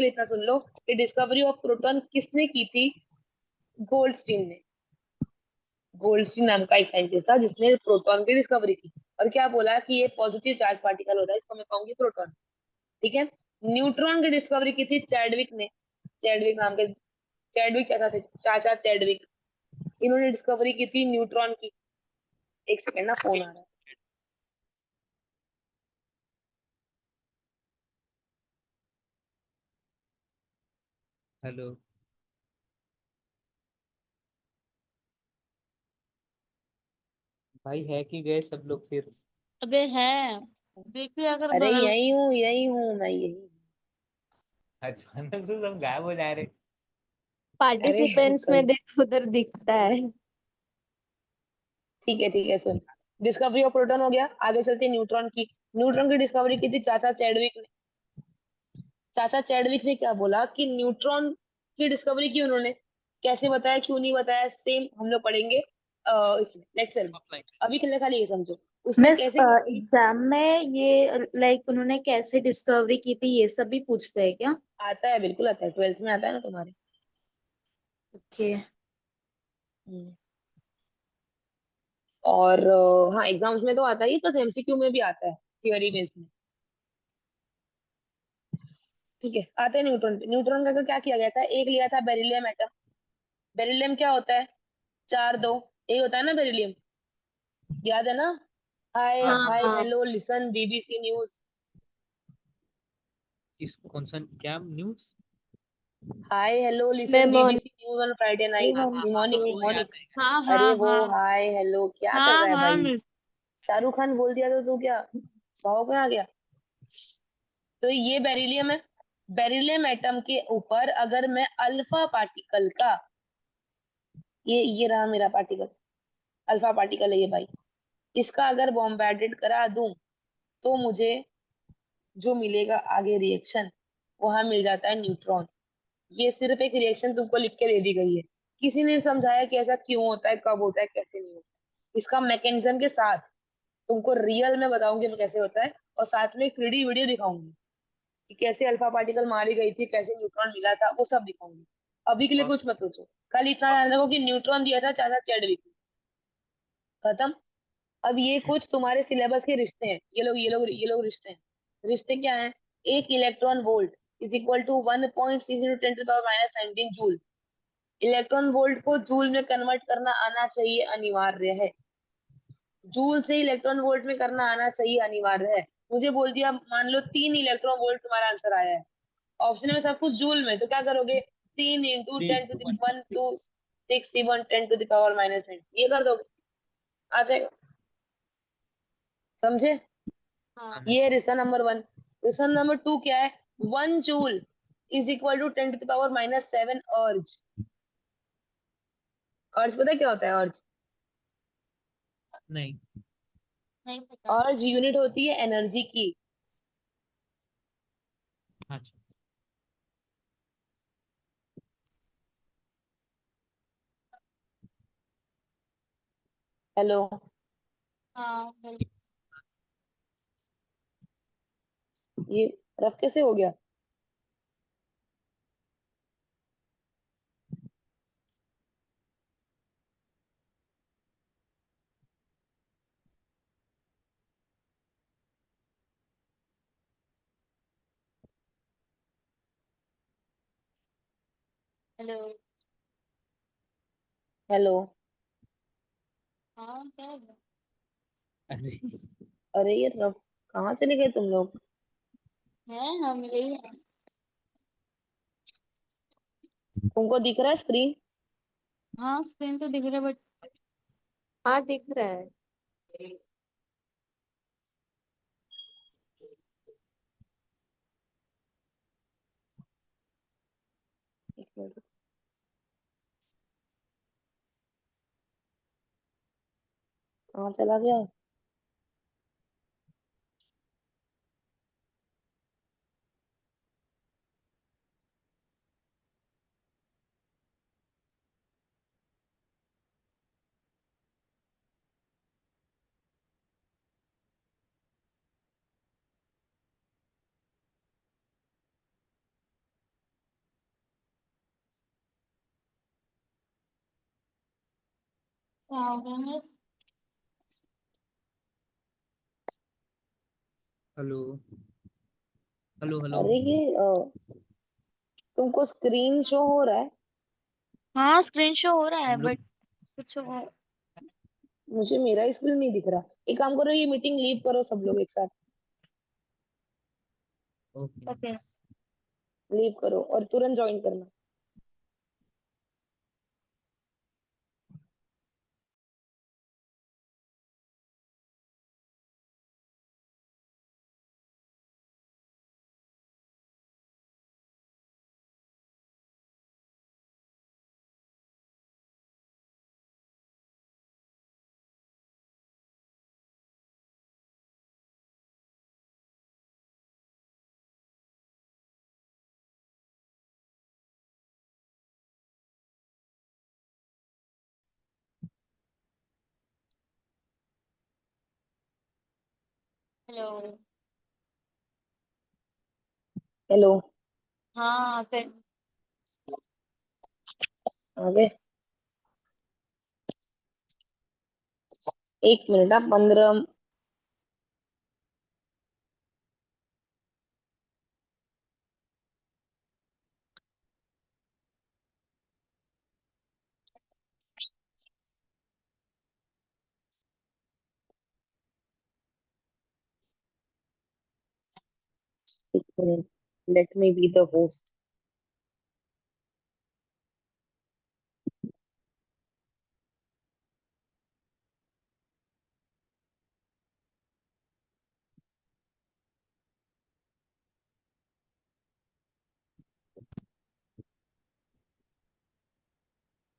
लिए इतना सुन लो कि डिस्कवरी ऑफ प्रोटॉन किसने की थी? गोल्डस्टीन ने। गोल्डस्टीन नाम का एक साइंटिस्ट था जिसने प्रोटॉन की डिस्कवरी की। और क्या बोला कि ये पॉजिटिव चार्ज पार्टिकल होता है, इसको मैं कहूंगी प्रोटॉन। ठीक है। न्यूट्रॉन की डिस्कवरी की थी चैडविक ने। चैडविक नाम के, चैडविक चाचा थे, चाचा चैडविक। इन्होंने डिस्कवरी की थी न्यूट्रॉन की। एक सेकेंड ना, फोन आ रहा है।
हेलो। भाई है कि गए सब लोग फिर?
अबे है, देख लिया अगर
अरे
बगल।
यही हूँ मैं, यही हूँ।
अचानक से सब गायब हो जा रहे।
अरे
पार्टिसिपेंट्स
कल,
में देख उधर दिखता है।
ठीक है सुन। डिस्कवरी ऑफ प्रोटॉन हो गया, आगे चलते हैं न्यूट्रॉन की। न्यूट्रॉन की डिस्कवरी की थी चाचा चैडविक ने। चाचा चैडविक ने क्या बोला कि न्यूट्रॉन की डिस्कवरी की उन्होंने। कैसे बताया, क्यों नहीं बताया, सेम हम लोग पढ़ेंगे इसमें लेक्चर में।
ऑफलाइन।
अभी के लिए खाली ये समझो, उसने
मिस
कैसे की थी।
एग्जाम में ये लाइक उन्होंने कैसे डिस्कवरी की थी ये सब भी पूछते हैं क्या?
आता है, बिल्कुल आता है, 12th में आता है ना तुम्हारे।
ओके।
हम्म। और हाँ, एग्जाम्स में तो आता ही, प्लस एमसीक्यू में भी आता है, थियोरी बेस्ड में। ठीक है, आते हैं न्यूट्रॉन पे। न्यूट्रॉन का क्या किया गया था, एक लिया था बेरिलियम एटम। बेरिलियम क्या होता है? 4 2, यही होता है ना बेरिलियम, याद है ना? हाय
हाँ
हाँ
हाँ।
हाय
हाँ
हेलो लिसन बीबीसी न्यूज।
किस कौन सा क्या news?
Hi hello listen
Memon.
BBC news on Friday night.
हाँ हाँ हाँ
निमोनिक
हाँ, वो याद
निमोनिक।
है।
हाँ
अरे
हाँ
वो
हाँ
हाय हेलो क्या कर
हाँ
रहा है
हाँ
भाई?
मिस।
शाहरुख खान बोल दिया तो तू क्या भाव में आ गया? तो ये बेरिलियम है। बेरिलियम एटम के ऊपर अगर मैं अल्फा पार्टिकल का, ये रहा मेरा पार्टिकल, अल्फा पार्टिकल है ये भाई, इसका अगर बॉम्बार्डेड करा दूं तो मुझे जो मिलेगा आगे रिएक्शन, वहां मिल जाता है न्यूट्रॉन। ये सिर्फ एक रिएक्शन तुमको लिख के दे दी गई है, किसी ने समझाया कि ऐसा क्यों होता है, कब होता है, कैसे नहीं होता। इसका मैकेनिज्म के साथ तुमको रियल में बताऊंगी मैं कैसे होता है, और साथ में एक 3D वीडियो दिखाऊंगी कि कैसे अल्फा पार्टिकल मारी गई थी, कैसे न्यूट्रॉन मिला था, वो सब दिखाऊंगी। अभी के लिए कुछ मत सोचो, कल इतना ध्यान रखो कि न्यूट्रॉन दिया था चाचा चैडविक ने। खत्म। अब ये कुछ तुम्हारे सिलेबस के रिश्ते हैं, ये लोग रिश्ते हैं। रिश्ते क्या हैं? एक electron volt is equal to 1.60 × 10⁻⁹ joule. Electron volt को जूल में कन्वर्ट करना आना चाहिए, अनिवार्य है। जूल से इलेक्ट्रॉन वोल्ट में करना आना चाहिए, अनिवार्य है। मुझे बोल दिया मान लो 3 इलेक्ट्रॉन वोल्ट तुम्हारा आंसर आया है, ऑप्शन में सब कुछ जूल में, तो क्या करोगे? 3 × 10⁻²⁶ even 10⁻⁻9 ये कर दोगे, आ जाएगा। समझे?
हाँ
ये है रिश्ता नंबर 1। रिश्ता नंबर 2 क्या है? 1 जूल इज इक्वल टू 10⁻⁻7 अर्ज। अर्ज पता है क्या होता है? अर्ज,
नहीं।
नहीं पता।
अर्ज यूनिट होती है एनर्जी की।
अच्छा।
हेलो,
हाँ बिल्कुल।
ये रफ कैसे हो गया?
हेलो।
हेलो।
हाँ क्या है?
अरे
अरे ये रफ कहाँ चले गए तुम लोग?
हम यही है।
तुमको दिख रहा है स्क्रीन?
हाँ स्क्रीन तो दिख रहा है बट
हाँ दिख रहा है।
एक मिनट, कहाँ चला गया?
हाँ
हेलो हेलो हेलो।
अरे ये तुमको स्क्रीन शो हो रहा है?
हाँ स्क्रीन शो हो रहा है
हम
बट
लोग
कुछ
मुझे मेरा स्क्रीन नहीं दिख रहा। एक काम करो, ये मीटिंग लीव करो सब लोग एक साथ।
ओके।
ओके।
लीव करो और तुरंत ज्वाइन करना।
हेलो।
हेलो।
हाँ फिर
आगे 1 मिनट, आप 15। एक minute, let me be the host.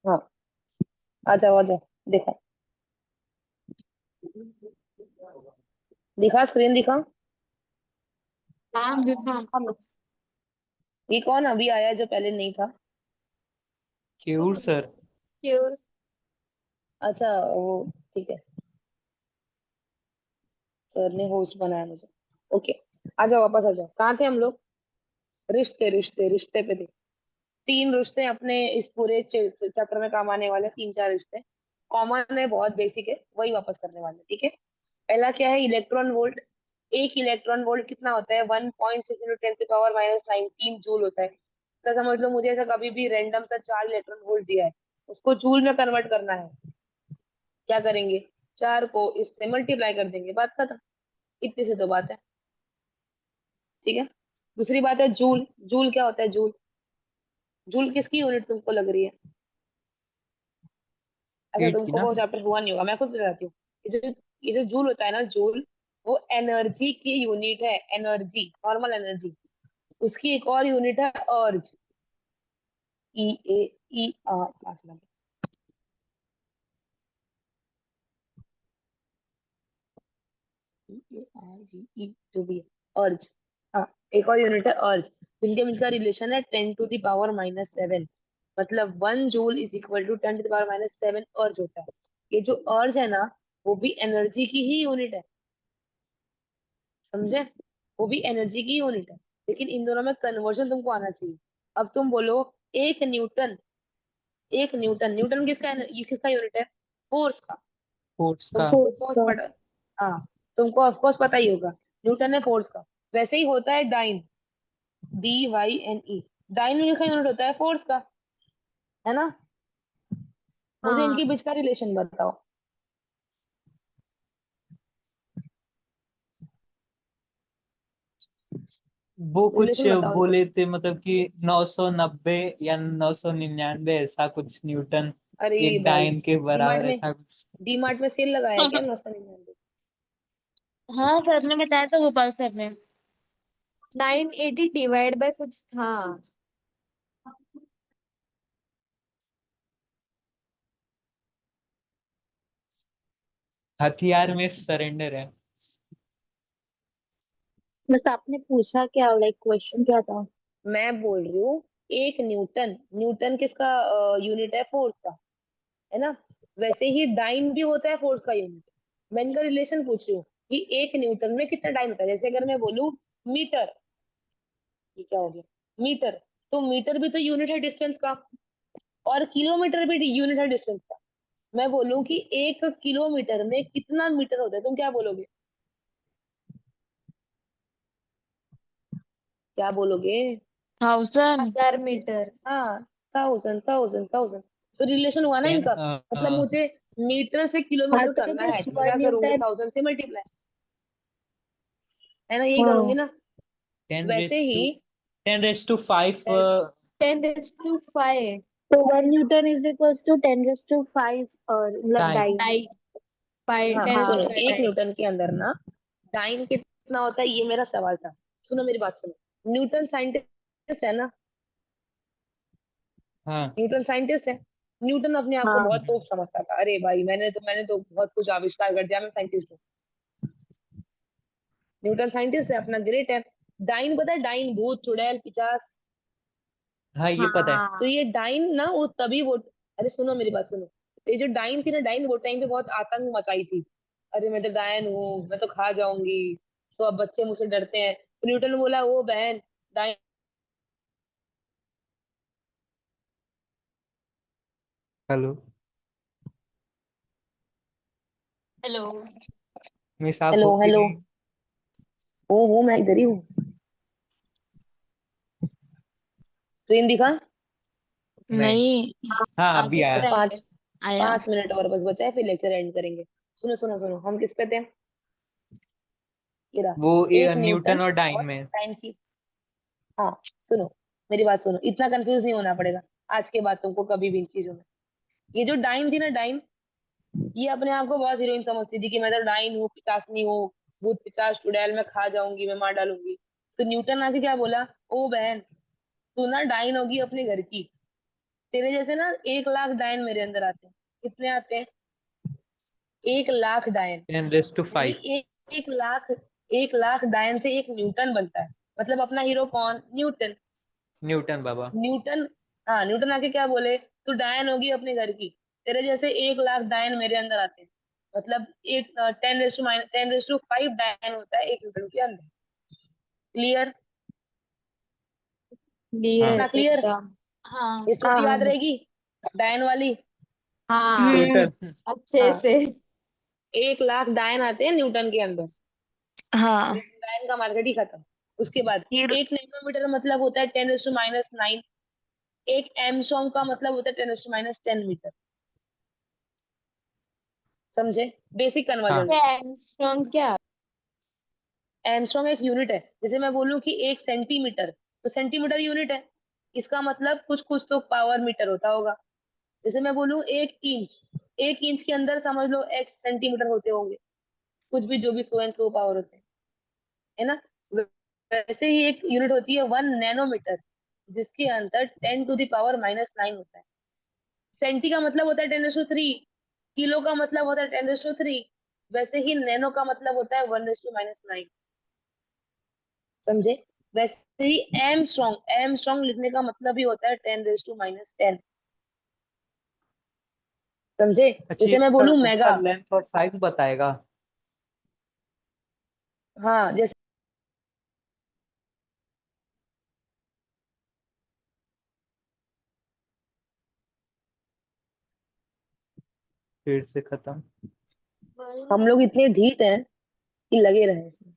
हाँ, आ जाओ आ जाओ। देखा, दिखा स्क्रीन दिखा।
हाँ बिल्कुल।
हाँ मिस।
ये कौन अभी आया जो पहले नहीं था?
Cure sir.
क्योर।
अच्छा वो, ठीक है, सर ने होस्ट बनाया मुझे। ओके, आ जाओ वापस आ जाओ। कहाँ थे हम लोग? रिश्ते रिश्ते रिश्ते पे थे। 3 रिश्ते अपने इस पूरे चैप्टर में काम आने वाले, 3 4 रिश्ते कॉमन है, बहुत बेसिक है, वही वापस करने वाले। ठीक है, पहला क्या है? Electron volt. 1 इलेक्ट्रॉन वोल्ट कितना होता है? 1.6 × 10⁻19 जूल होता है। तो समझ लो मुझे ऐसा कभी भी रैंडम सा 4 इलेक्ट्रॉन वोल्ट दिया है, उसको जूल में कन्वर्ट करना है। क्या करेंगे? 4 को इससे मल्टीप्लाई कर देंगे, बात खत्म। इतनी से तो बात है, ठीक है। दूसरी बात है जूल। जूल क्या होता है? जूल, जूल किसकी यूनिट तुमको लग रही है? अच्छा,
हीट की
तुमको
ना।
वो चैप्टर हुआ नहीं होगा, मैं खुद बताती हूँ। ये जो जूल होता है ना, जूल, वो एनर्जी की यूनिट है। Energy, normal energy. उसकी एक और यूनिट है अर्ज। ई ए ई आर, क्लास में EARGE, जो भी है, अर्ज। हाँ, एक और यूनिट है अर्ज। जिनके मिलकर रिलेशन है 10⁻⁻⁷। मतलब 1 जूल इज इक्वल टू 10⁻⁻7 अर्ज होता है। ये जो अर्ज है ना, वो भी एनर्जी की ही यूनिट है, समझे? वो भी एनर्जी की यूनिट है, लेकिन इन दोनों में कन्वर्जन तुमको आना चाहिए। अब तुम बोलो, एक न्यूटन, एक न्यूटन, न्यूटन किसका ये किसका यूनिट है? फोर्स का।
फोर्स का।
तुमको फोर्स पता, हाँ, तुमको ऑफ कोर्स पता ही होगा, न्यूटन है फोर्स का। वैसे ही होता है डाइन, DYNE। डाइन में किसका यूनिट होता है? फोर्स का, है ना? मुझे
हाँ।
इनके बीच का रिलेशन बताओ।
वो कुछ
रिलेशन बताओ
बोले
रिलेशन।
थे मतलब कि 990 या 999 ऐसा कुछ न्यूटन
अरे
एक
भाई,
डाइन के
डीमार्ट
बराबर
में,
ऐसा कुछ।
डीमार्ट में सेल लगाया है क्या 999?
हाँ सर ने बताया था, गोपाल सर ने।
980 डिवाइड बाय कुछ था।
हथियार में सरेंडर है।
बस आपने पूछा क्या, लाइक क्वेश्चन क्या था?
मैं बोल रही हूँ, एक न्यूटन, न्यूटन किसका यूनिट है? फोर्स का, है ना? वैसे ही डाइन भी होता है फोर्स का यूनिट। मैं इनका रिलेशन पूछ रही हूँ कि एक न्यूटन में कितना डाइन होता है। जैसे अगर मैं बोलूँ मीटर, ये क्या हो गया? मीटर, तो मीटर भी तो यूनिट है डिस्टेंस का, और किलोमीटर भी यूनिट है डिस्टेंस का। मैं बोलूँ कि 1 किलोमीटर में कितना मीटर होता है, तुम क्या बोलोगे? क्या बोलोगे?
1000।
1000 मीटर।
हाँ, 1000 1000 1000। तो रिलेशन हुआ ना
टेन
इनका। मतलब मुझे मीटर से
हाँ
किलोमीटर
तो
करना है,
मिस
तो मैं क्या
1
करूंगी?
न्यूटन।
1000 से मल्टीप्लाई, है ना? यही करूंगी
हाँ,
ना।
टेन
वैसे
रेस
ही
टू 10⁵
टेन,
10⁵
तो 1 न्यूटन इज इक्वल्स टू 10⁵ और मतलब
टाइम।
डाइन।
डाई बाय
हाँ
टेन
हाँ।
सुनो,
स्क्वायर
एक
डाई।
न्यूटन के अंदर ना टाइम कितना होता है, ये मेरा सवाल था। सुनो मेरी बात सुनो। न्यूटन साइंटिस्ट है ना?
हाँ।
न्यूटन साइंटिस्ट है। न्यूटन अपने आप को
हाँ।
बहुत तोप समझता था, अरे भाई मैंने तो बहुत कुछ आविष्कार कर दिया, मैं साइंटिस्ट हूँ। न्यूटन साइंटिस्ट है, अपना ग्रेट है। डाइन पता है? डाइन, भूत चुड़ैल पिचास।
हाँ ये
हाँ।
पता है।
तो
हाँ।
ये डाइन ना, वो तभी वो, अरे सुनो मेरी बात सुनो। ये जो डाइन थी ना, डाइन वो टाइम पे बहुत आतंक मचाई थी। अरे मैं तो डायन हूँ, मैं तो खा जाऊंगी, तो अब बच्चे मुझसे डरते हैं। तो न्यूटन ने बोला, ओ बहन, डाइन
हेलो
हेलो।
मिस, आप
हेलो
हो कि
हेलो,
नहीं?
ओ मैं इधर ही हूँ। ट्रेन दिखा?
नहीं।
नहीं,
हाँ अभी
आगे
आया।
बस
पता है।
पाँच
आया।
5 मिनट और बस बचा है, फिर लेक्चर एंड करेंगे। सुनो सुनो सुनो, हम किस पे थे? ये रहा,
वो
एक न्यूटन
न्यूटन और डाइन
और
में।
टाइम की। हाँ सुनो, मेरी बात सुनो, इतना कंफ्यूज नहीं होना पड़ेगा आज के बाद तुमको कभी भी इन चीजों में। ये जो डाइन थी ना, डाइन, ये अपने आप को बहुत हीरोइन समझती थी कि मैं तो डाइन हूँ, पिचासनी हूँ, भूत पिचास चुड़ैल, मैं खा जाऊंगी, मैं मार डालूंगी। तो न्यूटन आके क्या बोला, ओ बहन, तू ना डाइन होगी अपने घर की। तेरे जैसे ना 1 लाख डायन मेरे अंदर आते हैं। कितने आते हैं? 1 लाख डायन।
10⁵
यानी एक लाख, 1 लाख डायन से एक न्यूटन बनता है। मतलब अपना हीरो कौन? न्यूटन।
न्यूटन बाबा।
न्यूटन, हाँ, न्यूटन आके क्या बोले, तू डायन होगी अपने घर की। तेरे जैसे 1 लाख डायन मेरे अंदर आते हैं। मतलब एक 10⁻⁵ डायन होता है एक न्यूटन के अंदर। क्लियर?
हाँ।
इतना
क्लियर
क्लियर?
एकदम।
हाँ।
ये
हाँ।
स्टोरी याद
हाँ।
रहेगी, डायन वाली?
हाँ,
हम्म।
टोटल।
अच्छे
हाँ,
से।
1 लाख डायन आते हैं न्यूटन के अंदर।
हाँ।
डायन का मार्केट ही खत्म। उसके बाद
ये
1 नैनोमीटर मतलब होता है 10⁻⁹ एक एमसॉन्ग का मतलब होता है 10⁻⁻10 मीटर। समझे? Basic conversion.
एंगस्ट्रॉम क्या?
एमस्ट्रॉन्ग एक यूनिट है। जैसे मैं बोलूं कि 1 सेंटीमीटर, तो सेंटीमीटर यूनिट है। इसका मतलब कुछ कुछ तो पावर मीटर होता होगा। जैसे मैं बोलूं 1 इंच, 1 इंच के अंदर समझ लो x सेंटीमीटर होते होंगे, कुछ भी जो भी सो एंड सो पावर होते हैं, है ना? वैसे ही एक यूनिट होती है 1 नैनोमीटर, जिसके अंदर 10⁻⁻⁹ होता है। सेंटी का मतलब होता है 10⁻3, किलो का मतलब होता है 10⁻3, वैसे ही नैनो का मतलब होता है 1⁻⁹ समझे? वैसे ही एम स्ट्रॉन्ग लिखने का मतलब ही होता है 10⁻⁻10 समझे?
अच्छा,
जैसे मैं
उसका
बोलूं
उसका
मेगा।
लेंथ और साइज बताएगा?
हाँ, जैसे
फिर से खत्म।
हम लोग इतने ढीठ हैं कि लगे रहे इसमें।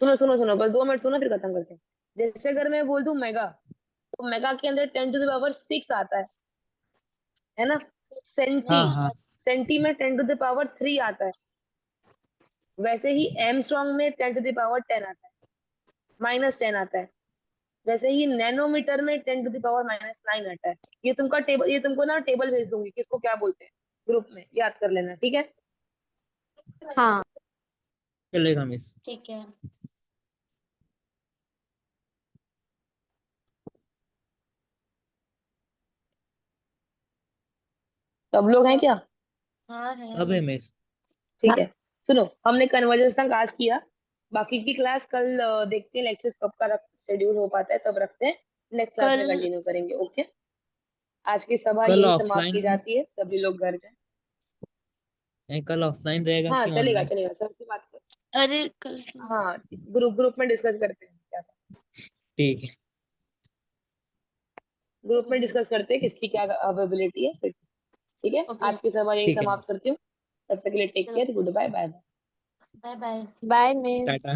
सुनो सुनो सुनो, बस 2 मिनट सुनो, फिर खत्म करते हैं। जैसे अगर मैं बोल दूं मेगा, तो मेगा के अंदर 10⁻6 आता है ना? सेंटी,
हाँ हाँ।
सेंटी में 10⁻3 आता है। वैसे ही एम स्ट्रॉन्ग में 10⁻10 आता है, -10 आता है। वैसे ही नैनोमीटर में 10⁻⁻9 आता है। ये तुमका टेबल, ये तुमको ना टेबल भेज दूंगी, किसको क्या बोलते हैं, ग्रुप में याद कर लेना, ठीक है?
हाँ।
चलेगा मिस।
ठीक है।
सब लोग हैं क्या?
हाँ है
सब है मिस।
ठीक है। सुनो, हमने कन्वर्जेंस तक आज किया। बाकी की क्लास कल देखते हैं, लेक्चर्स कब का शेड्यूल हो पाता है तब रखते हैं। नेक्स्ट क्लास में
कल।
कंटिन्यू करेंगे। ओके, आज की सभा
कल
यही समाप्त की
ऑफलाइन,
जाती है। सभी लोग घर जाएं।
कल ऑफलाइन रहेगा
हाँ
कि
चलेगा
ऑनलाइन?
चलेगा, सर से बात कर।
अरे कल
हाँ, ग्रुप ग्रुप में डिस्कस करते हैं क्या,
ठीक है।
ग्रुप में डिस्कस करते हैं किसकी क्या अवेलेबिलिटी है फिर। ठीक है,
ओके।
आज की सभा यही
ठीक है
समाप्त
मिस।
करती हूँ। तब तक के लिए टेक
चलो,
care, goodbye, bye bye.
Bye bye.
Bye miss.
Tata.